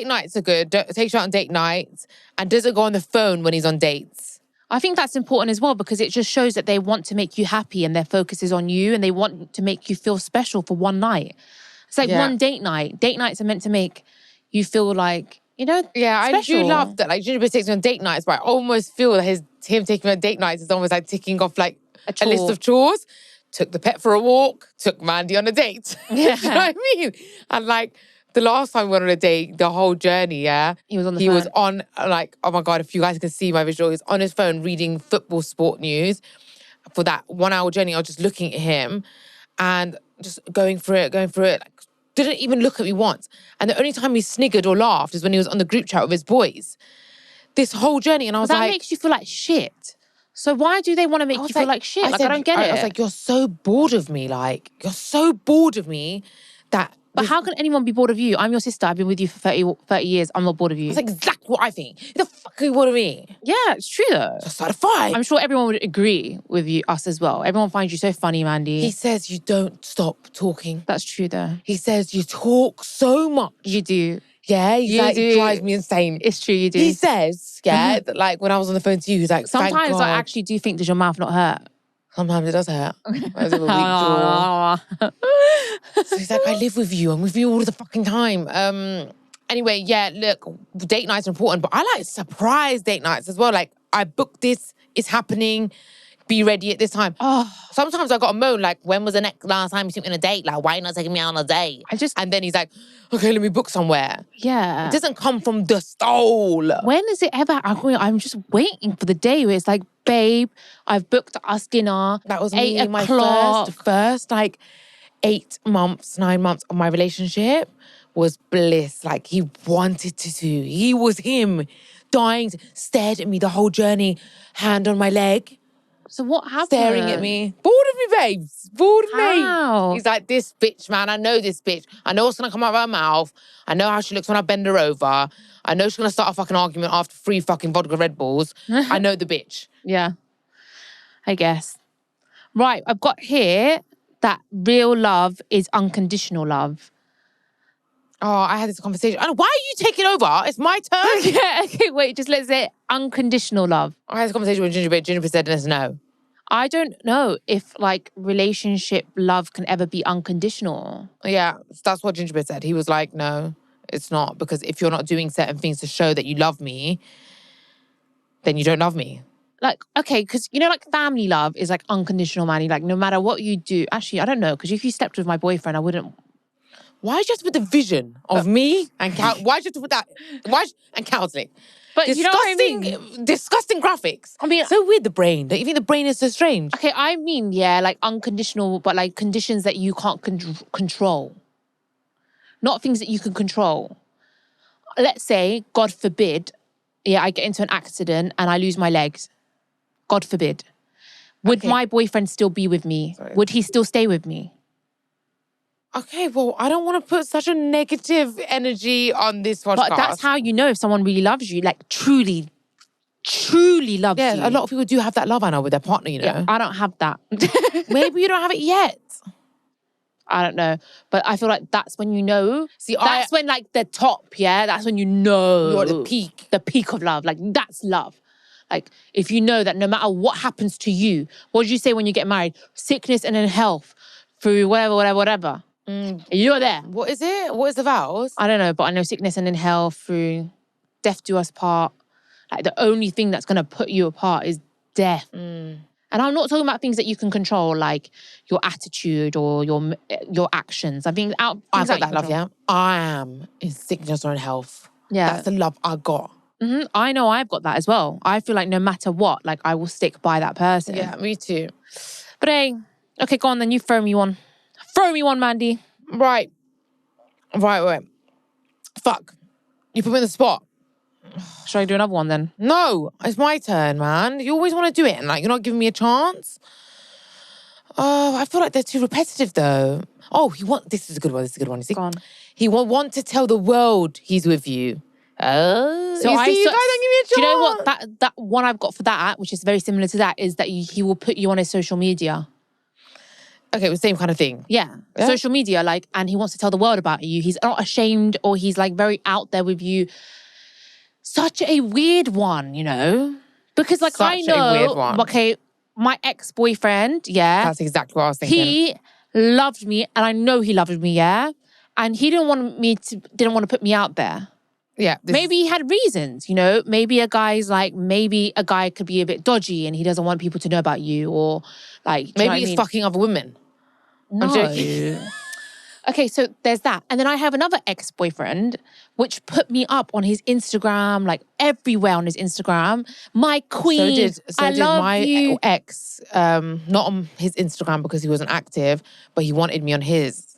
nights are good. Takes you out on date nights and doesn't go on the phone when he's on dates. I think that's important as well because it just shows that they want to make you happy and their focus is on you and they want to make you feel special for one night. It's like one date night. Date nights are meant to make you feel like, you know, yeah, special. I do love that. Like, Gingerbeard takes me on date nights, but I almost feel that him taking me on date nights is almost like ticking off like a list of chores. Took the pet for a walk, took Mandy on a date. Yeah. Do you know what I mean? And like, the last time we went on a date, the whole journey, he was on the phone. Was on, like, oh my God, if you guys can see my visual, he was on his phone reading football sport news. For that 1 hour journey, I was just looking at him and just going through it. Like, didn't even look at me once. And the only time he sniggered or laughed is when he was on the group chat with his boys. This whole journey, and I was like... That makes you feel like shit. So why do they want to make you feel like shit? I don't get it. I was like, you're so bored of me. Like, you're so bored of me that... But how can anyone be bored of you? I'm your sister. I've been with you for 30 years. I'm not bored of you. That's exactly what I think. The fuck are you bored of me? Yeah, it's true though. Just start a fight. I'm sure everyone would agree with us as well. Everyone finds you so funny, Mandy. He says you don't stop talking. That's true though. He says you talk so much. You do. Yeah, it drives me insane. It's true, you do. He says, that like when I was on the phone to you, he's like, sometimes I actually do think, does your mouth not hurt? Sometimes it does hurt. I have a weak jaw. So he's like, I live with you. I'm with you all the fucking time. Anyway, yeah, look, date nights are important, but I like surprise date nights as well. Like, I booked this, it's happening. Be ready at this time. Oh. Sometimes I got a moan, like, when was the last time you took me on a date? Like, why are you not taking me out on a date? And then he's like, okay, let me book somewhere. Yeah. It doesn't come from the soul. When is it ever? I'm just waiting for the day where it's like, babe, I've booked us dinner. That was 8 me, my o'clock. first like 9 months of my relationship was bliss. Like, he wanted to do. He was him, dying, stared at me the whole journey, hand on my leg. So what happened? Staring at me. Bored of me, babes. Bored of How? me. He's like, this bitch, man. I know this bitch. I know what's going to come out of her mouth. I know how she looks when I bend her over. I know she's going to start a fucking argument after 3 fucking vodka Red Bulls. I know the bitch. Yeah. I guess. Right. I've got here that real love is unconditional love. Oh, I had this conversation. Why are you taking over? It's my turn. Yeah, okay, wait, just let's say unconditional love. I had this conversation with Gingerbeard. Gingerbeard said no. I don't know if like relationship love can ever be unconditional. Yeah, that's what Gingerbeard said. He was like, no, it's not. Because if you're not doing certain things to show that you love me, then you don't love me. Like, okay, because you know, like family love is like unconditional, Manny. Like no matter what you do. Actually, I don't know. Because if you slept with my boyfriend, I wouldn't. Why did you have to put the vision of me and why did you have to put that? And counselling? But disgusting, you know what I mean? Disgusting graphics. I mean, so weird, the brain. Don't you think the brain is so strange? Okay, I mean, yeah, like unconditional, but like conditions that you can't control. Not things that you can control. Let's say, God forbid, I get into an accident and I lose my legs. God forbid. Would my boyfriend still be with me? Sorry. Would he still stay with me? Okay, well, I don't want to put such a negative energy on this podcast. But that's how you know if someone really loves you, like truly truly loves you. Yeah, a lot of people do have that love, Anna, with their partner, you know. Yeah, I don't have that. Maybe you don't have it yet. I don't know. But I feel like that's when you know. See, that's when like the top, yeah? That's when you know. You're at the peak. The peak of love. Like that's love. Like if you know that no matter what happens to you, what did you say when you get married? Sickness and then health through whatever. You're there. What is it? What is the vows? I don't know, but I know sickness and then health through death do us part. Like the only thing that's going to put you apart is death. And I'm not talking about things that you can control, like your attitude or your actions. I think I've got that love, yeah. I am in sickness or in health. Yeah. That's the love I got. I know I've got that as well. I feel like no matter what, like I will stick by that person. Yeah, me too. But hey, okay, go on then. You throw me one. Throw me one, Mandy. Right. Fuck. You put me in the spot. Should I do another one then? No, it's my turn, man. You always want to do it and like you're not giving me a chance. Oh, I feel like they're too repetitive though. Oh, this is a good one. You see? Go on. He will want to tell the world he's with you. Oh, so you guys don't give me a chance. Do you know what that one I've got for that, which is very similar to that, is that he will put you on his social media. Okay, the same kind of thing. Yeah. Social media, like, and he wants to tell the world about you. He's not ashamed, or he's like very out there with you. Such a weird one, you know? Because like I know, a weird one. Okay, my ex-boyfriend, yeah. That's exactly what I was thinking. He loved me, and I know he loved me, yeah. And he didn't want to put me out there. Yeah. Maybe he had reasons, you know? Maybe a guy could be a bit dodgy and he doesn't want people to know about you, or like maybe he's fucking other women. No. I'm joking. Okay, so there's that. And then I have another ex-boyfriend which put me up on his Instagram, like everywhere on his Instagram. My queen. So did my ex, not on his Instagram because he wasn't active, but he wanted me on his.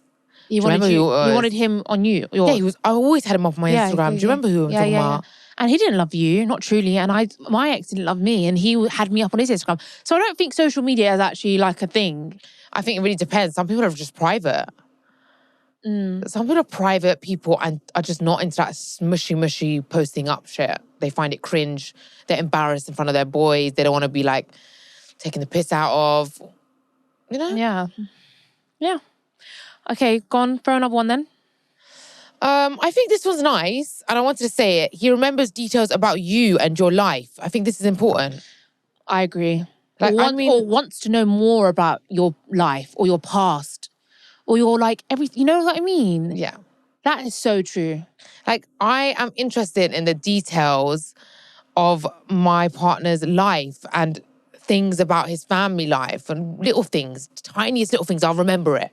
You wanted him on you? Yeah, I always had him off my Instagram. Do you remember who I'm talking about? And he didn't love you, not truly. And my ex didn't love me, and he had me up on his Instagram. So I don't think social media is actually like a thing. I think it really depends. Some people are just private. Some people are private people and are just not into that mushy posting up shit. They find it cringe. They're embarrassed in front of their boys. They don't want to be like taking the piss out of, you know? Yeah. Okay, go on, throw another one then. I think this was nice, and I wanted to say it. He remembers details about you and your life. I think this is important. I agree. Or wants to know more about your life or your past or your like everything. You know what I mean? Yeah. That is so true. Like, I am interested in the details of my partner's life and things about his family life and little things, tiniest little things. I'll remember it.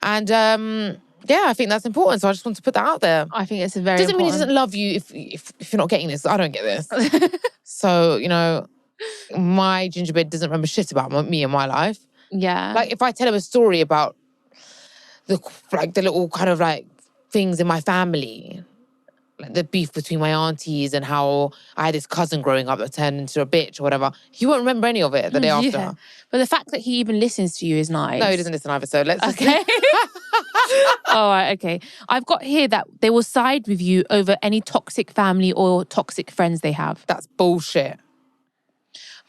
And yeah, I think that's important. So I just want to put that out there. I think it's a very doesn't mean he doesn't love you if you're not getting this. I don't get this. So, you know, my gingerbread doesn't remember shit about me and my life. Yeah. Like if I tell him a story about the little kind of like things in my family, like the beef between my aunties and how I had this cousin growing up that turned into a bitch or whatever, he won't remember any of it the day after. But the fact that he even listens to you is nice. No, he doesn't listen either, so let's just... Okay. All right, okay. I've got here that they will side with you over any toxic family or toxic friends they have. That's bullshit.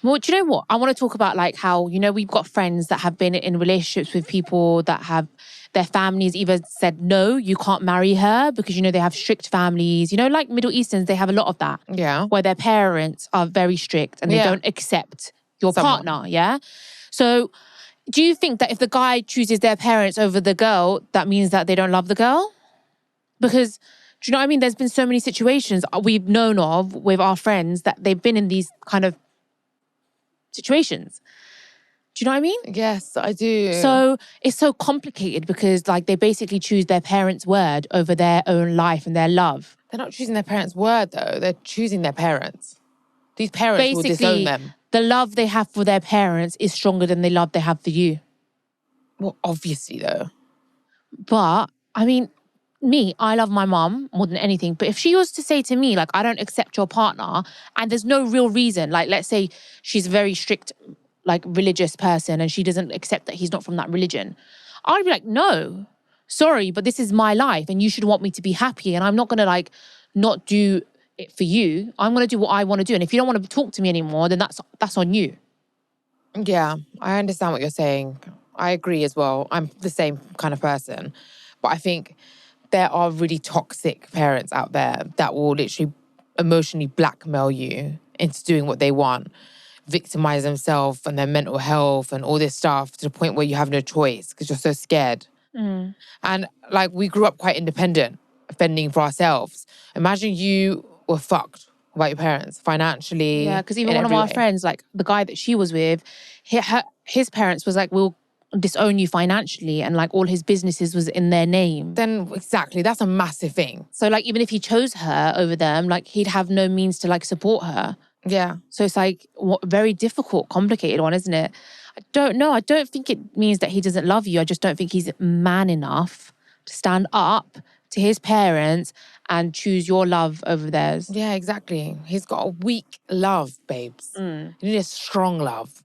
Well, do you know what? I want to talk about like how, you know, we've got friends that have been in relationships with people that have their families either said, no, you can't marry her because, you know, they have strict families. You know, like Middle Easterns, they have a lot of that. Yeah. Where their parents are very strict and they don't accept your partner, yeah? So do you think that if the guy chooses their parents over the girl, that means that they don't love the girl? Because, do you know what I mean? There's been so many situations we've known of with our friends that they've been in these kind of situations. Do you know what I mean? Yes, I do. So it's so complicated because like they basically choose their parents' word over their own life and their love. They're not choosing their parents' word though. They're choosing their parents. These parents will disown them. The love they have for their parents is stronger than the love they have for you. Well, obviously though. But, I mean, I love my mum more than anything. But if she was to say to me, like, I don't accept your partner, and there's no real reason, like, let's say she's a very strict, like, religious person and she doesn't accept that he's not from that religion, I'd be like, no, sorry, but this is my life and you should want me to be happy. And I'm not going to, like, not do it for you. I'm going to do what I want to do. And if you don't want to talk to me anymore, then that's on you. Yeah, I understand what you're saying. I agree as well. I'm the same kind of person. But I think there are really toxic parents out there that will literally emotionally blackmail you into doing what they want, victimize themselves and their mental health and all this stuff to the point where you have no choice because you're so scared. And like, we grew up quite independent, fending for ourselves. Imagine you were fucked by your parents financially. Yeah, because even one of our friends, like the guy that she was with, his parents was like, we'll disown you financially, and like all his businesses was in their name. Then exactly, that's a massive thing. So like even if he chose her over them, like he'd have no means to like support her. Yeah. So it's like very difficult, complicated one, isn't it? I don't know. I don't think it means that he doesn't love you. I just don't think he's man enough to stand up to his parents and choose your love over theirs. Yeah, exactly. He's got a weak love, babes. You need a strong love.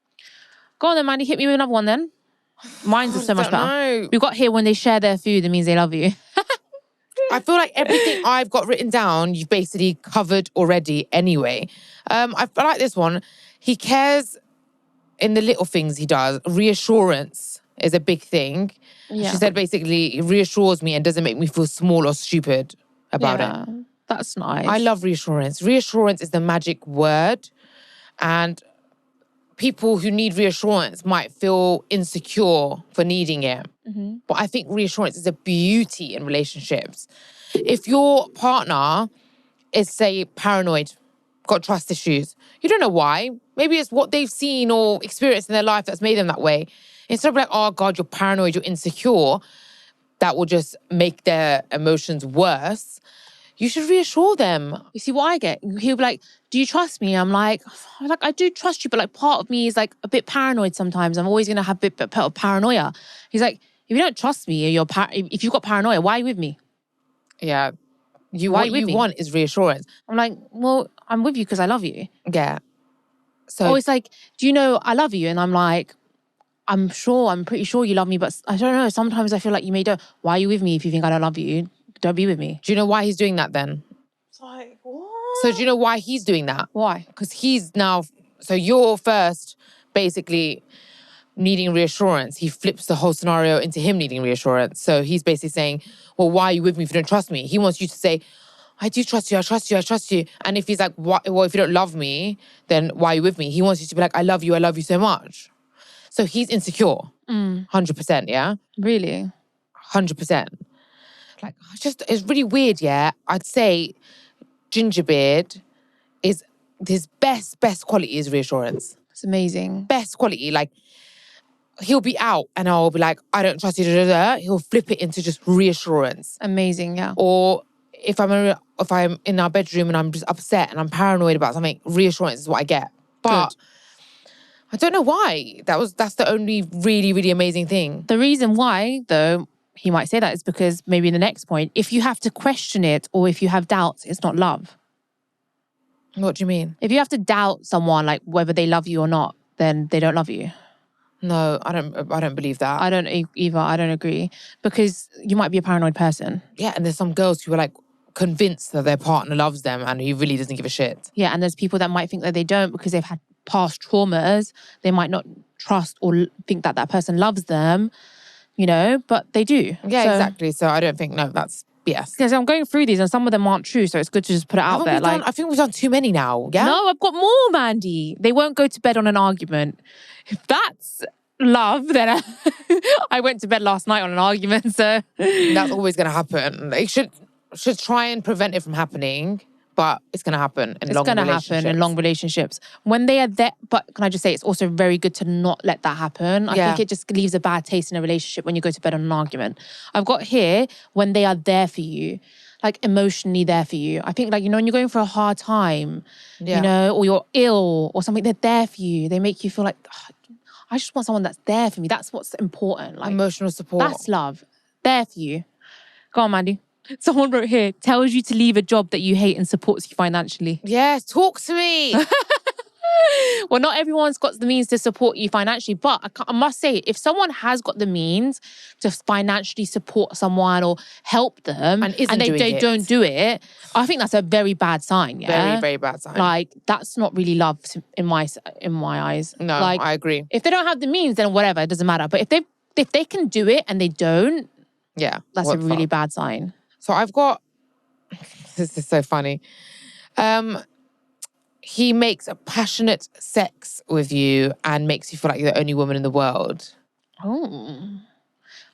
Go on then, Mandy. Hit me with another one then. Mine's are so much better. Know. We've got here when they share their food, it means they love you. I feel like everything I've got written down, you've basically covered already anyway. I like this one. He cares in the little things he does. Reassurance is a big thing. Yeah. She said basically, he reassures me and doesn't make me feel small or stupid about it. That's nice. I love reassurance. Reassurance is the magic word. And people who need reassurance might feel insecure for needing it. But I think reassurance is a beauty in relationships. If your partner is, say, paranoid, got trust issues, you don't know why. Maybe it's what they've seen or experienced in their life that's made them that way. Instead of like, oh God, you're paranoid, you're insecure, that will just make their emotions worse. You should reassure them. You see what I get? He'll be like, do you trust me? I'm like, I do trust you, but like part of me is like a bit paranoid sometimes. I'm always going to have a bit of paranoia. He's like, if you don't trust me, if you've got paranoia, why are you with me? Yeah. What you want is reassurance. I'm like, well, I'm with you because I love you. Yeah. So it's like, do you know I love you? And I'm like, I'm pretty sure you love me, but I don't know. Sometimes I feel like you may don't. Why are you with me if you think I don't love you? Don't be with me. Do you know why he's doing that then? It's like, what? So do you know why he's doing that? Why? Because he's now, so you're first basically needing reassurance. He flips the whole scenario into him needing reassurance. So he's basically saying, well, why are you with me if you don't trust me? He wants you to say, I do trust you, I trust you, I trust you. And if he's like, well, if you don't love me, then why are you with me? He wants you to be like, I love you so much. So he's insecure. 100%, yeah? Really? 100%. Like, it's really weird, yeah? I'd say Gingerbeard is his best quality is reassurance. It's amazing. Best quality. Like, he'll be out and I'll be like, I don't trust you, He'll flip it into just reassurance. Amazing, yeah. Or if I'm in our bedroom and I'm just upset and I'm paranoid about something, reassurance is what I get. But I don't know why. That's the only really, really amazing thing. The reason why, though, he might say that is because maybe in the next point, if you have to question it or if you have doubts, it's not love. What do you mean? If you have to doubt someone, like whether they love you or not, then they don't love you. No, I don't believe that. I don't either. I don't agree. Because you might be a paranoid person. Yeah, and there's some girls who are like convinced that their partner loves them and he really doesn't give a shit. Yeah, and there's people that might think that they don't because they've had past traumas. They might not trust or think that that person loves them, but they do. Yeah, exactly. So I don't think, no, that's BS. Because I'm going through these and some of them aren't true, so it's good to just put it out there. I think we've done too many now, yeah? No, I've got more, Mandy. They won't go to bed on an argument. If that's love, then I went to bed last night on an argument, so... That's always going to happen. They should try and prevent it from happening, but it's going to happen in long relationships. It's going to happen in long relationships. When they are there, but can I just say, it's also very good to not let that happen. I think it just leaves a bad taste in a relationship when you go to bed on an argument. I've got here, when they are there for you, like emotionally there for you. I think like, when you're going for a hard time, or you're ill or something, they're there for you. They make you feel like, I just want someone that's there for me. That's what's important. Like emotional support. That's love. There for you. Go on, Mandy. Someone wrote here, tells you to leave a job that you hate and supports you financially. Yes, talk to me. Well, not everyone's got the means to support you financially, but I must say, if someone has got the means to financially support someone or help them, And they don't do it, I think that's a very bad sign. Yeah, Very, very bad sign. Like that's not really love in my eyes. No, like, I agree. If they don't have the means, then whatever, it doesn't matter. But if they can do it and they don't, that's a really bad sign. So I've got. This is so funny. He makes a passionate sex with you and makes you feel like you're the only woman in the world. Oh.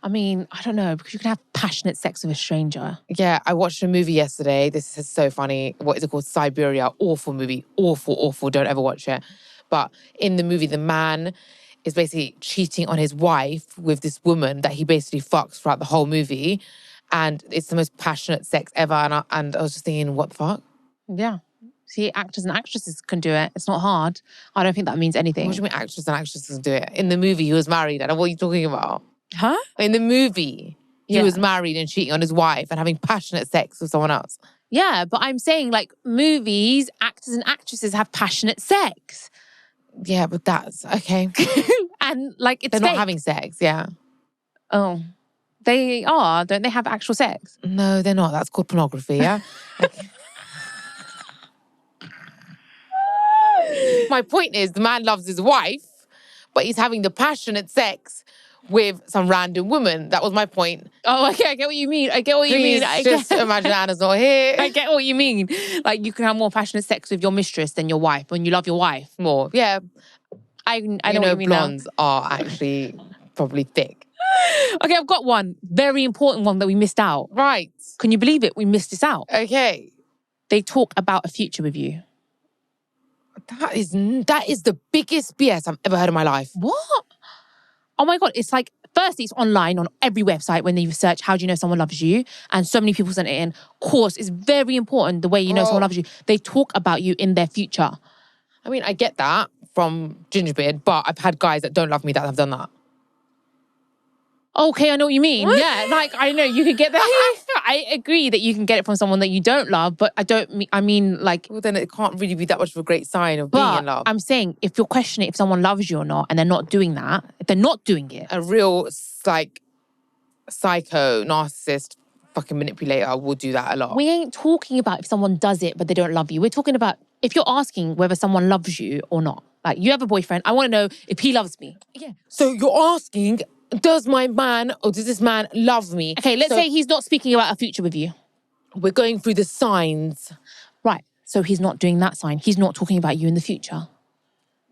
I mean, I don't know, because you can have passionate sex with a stranger. Yeah, I watched a movie yesterday. This is so funny. What is it called? Siberia. Awful movie. Awful, awful. Don't ever watch it. But in the movie, the man is basically cheating on his wife with this woman that he basically fucks throughout the whole movie. And it's the most passionate sex ever. And I was just thinking, what the fuck? Yeah. See, actors and actresses can do it. It's not hard. I don't think that means anything. What do you mean actors and actresses can do it? In the movie, he was married. I don't know what you're talking about. Huh? In the movie, he was married and cheating on his wife and having passionate sex with someone else. Yeah, but I'm saying like movies, actors and actresses have passionate sex. Yeah, but that's okay. And like it's They're fake. not having sex, yeah. Oh. They are. Don't they have actual sex? No, they're not. That's called pornography, yeah? Okay. My point is, the man loves his wife, but he's having the passionate sex with some random woman. That was my point. Oh, okay. I get what you mean. Just imagine Anna's not here. I get what you mean. Like you can have more passionate sex with your mistress than your wife when you love your wife more. Yeah. I know what you mean. Blondes are actually probably thick. Okay, I've got one. Very important one that we missed out. Right. Can you believe it? We missed this out. Okay. They talk about a future with you. That is the biggest BS I've ever heard in my life. What? Oh my God. It's like, firstly, it's online on every website when you search, how do you know someone loves you? And so many people sent it in. Of course, it's very important the way you know someone loves you. They talk about you in their future. I mean, I get that from Gingerbeard, but I've had guys that don't love me that have done that. Okay, I know what you mean. Yeah, like I know you could get that. I agree that you can get it from someone that you don't love, but I mean like... Well, then it can't really be that much of a great sign of being in love. I'm saying, if you're questioning if someone loves you or not, and they're not doing that, if they're not doing it... A real, like, psycho, narcissist, fucking manipulator will do that a lot. We ain't talking about if someone does it, but they don't love you. We're talking about if you're asking whether someone loves you or not. Like, you have a boyfriend, I want to know if he loves me. Yeah. So you're asking... Does my man or does this man love me? Okay, let's say he's not speaking about a future with you. We're going through the signs. Right, so he's not doing that sign. He's not talking about you in the future.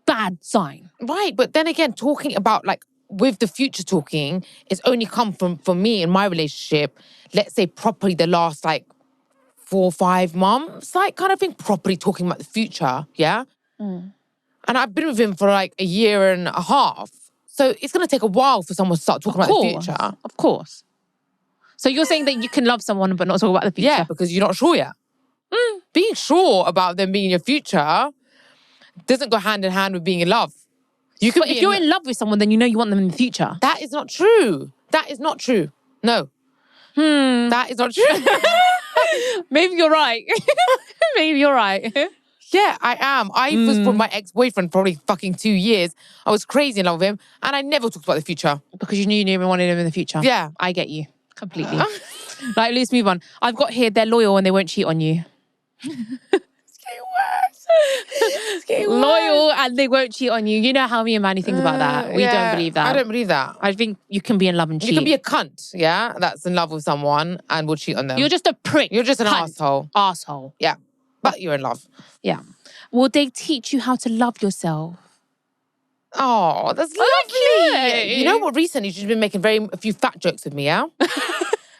Bad sign. Right, but then again, talking about like, with the future talking, it's only come from, for me in my relationship, let's say properly the last like 4 or 5 months, like kind of thing, properly talking about the future, yeah? And I've been with him for like a year and a half. So it's going to take a while for someone to start talking about the future. Of course. So you're saying that you can love someone but not talk about the future? Yeah, because you're not sure yet. Being sure about them being in your future doesn't go hand in hand with being in love. But if you're in love with someone, then you know you want them in the future. That is not true. That is not true. No. That is not true. Maybe you're right. Maybe you're right. Yeah, I am. I was with my ex-boyfriend for probably fucking 2 years. I was crazy in love with him, and I never talked about the future. Because you knew you never wanted him in the future. Yeah. I get you. Completely. Like, let's move on. I've got here, they're loyal and they won't cheat on you. It's getting worse. It's getting worse. Loyal and they won't cheat on you. You know how me and Manny think about that. We don't believe that. I don't believe that. I think you can be in love and cheat. You can be a cunt, yeah, that's in love with someone and will cheat on them. You're just a prick. You're just an asshole. Asshole. Yeah, but you're in love. Yeah. Will they teach you how to love yourself? Oh, that's lovely. Okay. You know what? Recently, she's been making a few fat jokes with me, yeah?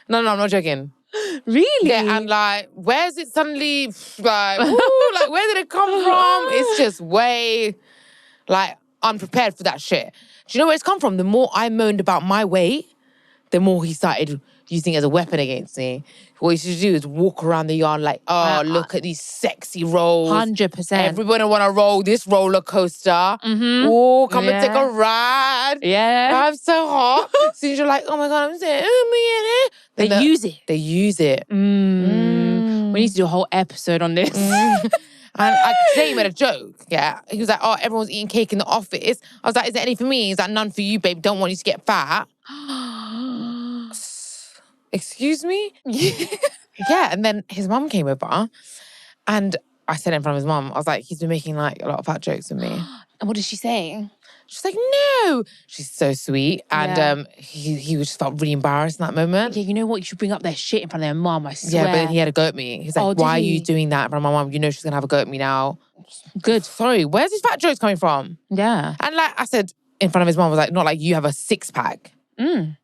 No, I'm not joking. Really? Yeah, and like, where's it suddenly, like, ooh, like, where did it come from? It's just way, like, unprepared for that shit. Do you know where it's come from? The more I moaned about my weight, the more he started using it as a weapon against me. What he should do is walk around the yard like, oh, look at these sexy rolls. 100%. Everybody want to roll this roller coaster. Oh, come and take a ride. Yeah. I'm so hot. So you're like, oh my God, I'm saying, They use it. They use it. We need to do a whole episode on this. And today he made a joke, yeah. He was like, oh, everyone's eating cake in the office. I was like, is there any for me? He's like, none for you, babe. Don't want you to get fat. Excuse me? Yeah, and then his mum came over and I said it in front of his mum. I was like, he's been making like a lot of fat jokes with me. And what did she say? She's like, no. She's so sweet. And he just felt really embarrassed in that moment. Yeah, you know what? You should bring up their shit in front of their mum, I swear. Yeah, but then he had a go at me. He's like, why are you doing that in front of my mum? You know she's going to have a go at me now. Good. Sorry, where's these fat jokes coming from? Yeah. And like I said in front of his mum, I was like, not like you have a six-pack. You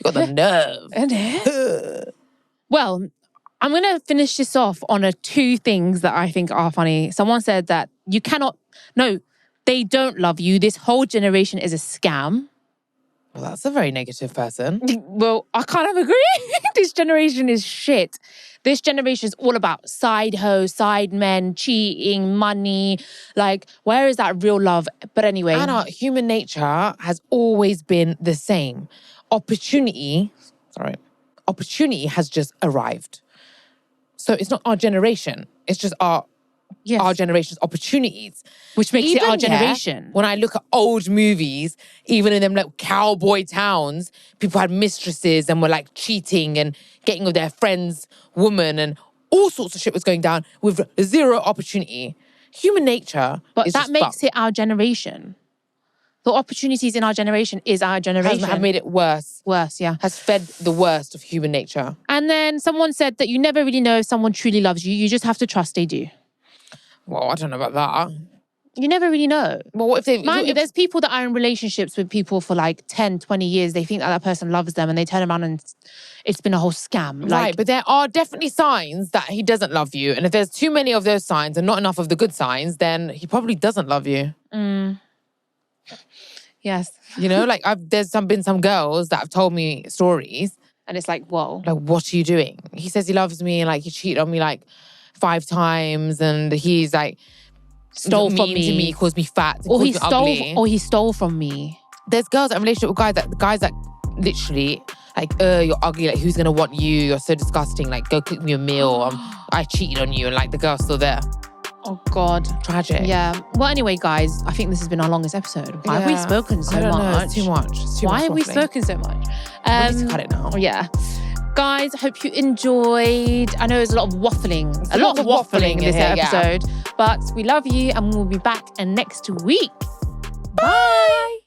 got the nerve. Well, I'm going to finish this off on two things that I think are funny. Someone said that they don't love you. This whole generation is a scam. Well, that's a very negative person. Well, I kind of agree. This generation is shit. This generation is all about side hoes, side men, cheating, money. Like, where is that real love? But anyway. Anna, human nature has always been the same. Opportunity has just arrived. So it's not our generation. It's just our generation's opportunities. Which makes it our generation. When I look at old movies, even in them like cowboy towns, people had mistresses and were like cheating and getting with their friend's woman and all sorts of shit was going down with zero opportunity. Human nature But that makes it our generation. The opportunities in our generation is our generation. Have made it worse. Worse, yeah. Has fed the worst of human nature. And then someone said that you never really know if someone truly loves you. You just have to trust they do. Well, I don't know about that. You never really know. Well, what if they... Mind you, there's people that are in relationships with people for like 10, 20 years. They think that person loves them and they turn around and it's been a whole scam. Right, but there are definitely signs that he doesn't love you. And if there's too many of those signs and not enough of the good signs, then he probably doesn't love you. Yes. You know, like there's been some girls that have told me stories. And it's like, whoa. Like, what are you doing? He says he loves me and like he cheated on me like 5 times and he's like stole from mean to me, calls me fat, or he stole from me. There's girls that are in a relationship with guys that literally like, you're ugly, like who's gonna want you? You're so disgusting, like go cook me a meal. I cheated on you, and like the girl's still there. Oh God. Tragic. Yeah. Well, anyway, guys, I think this has been our longest episode. Why have we spoken so much? Know, it's too much. Why have we spoken so much? We need to cut it now. Yeah. Guys, I hope you enjoyed. I know there's a lot of waffling. A lot of waffling in this episode. But we love you and we'll be back next week. Bye.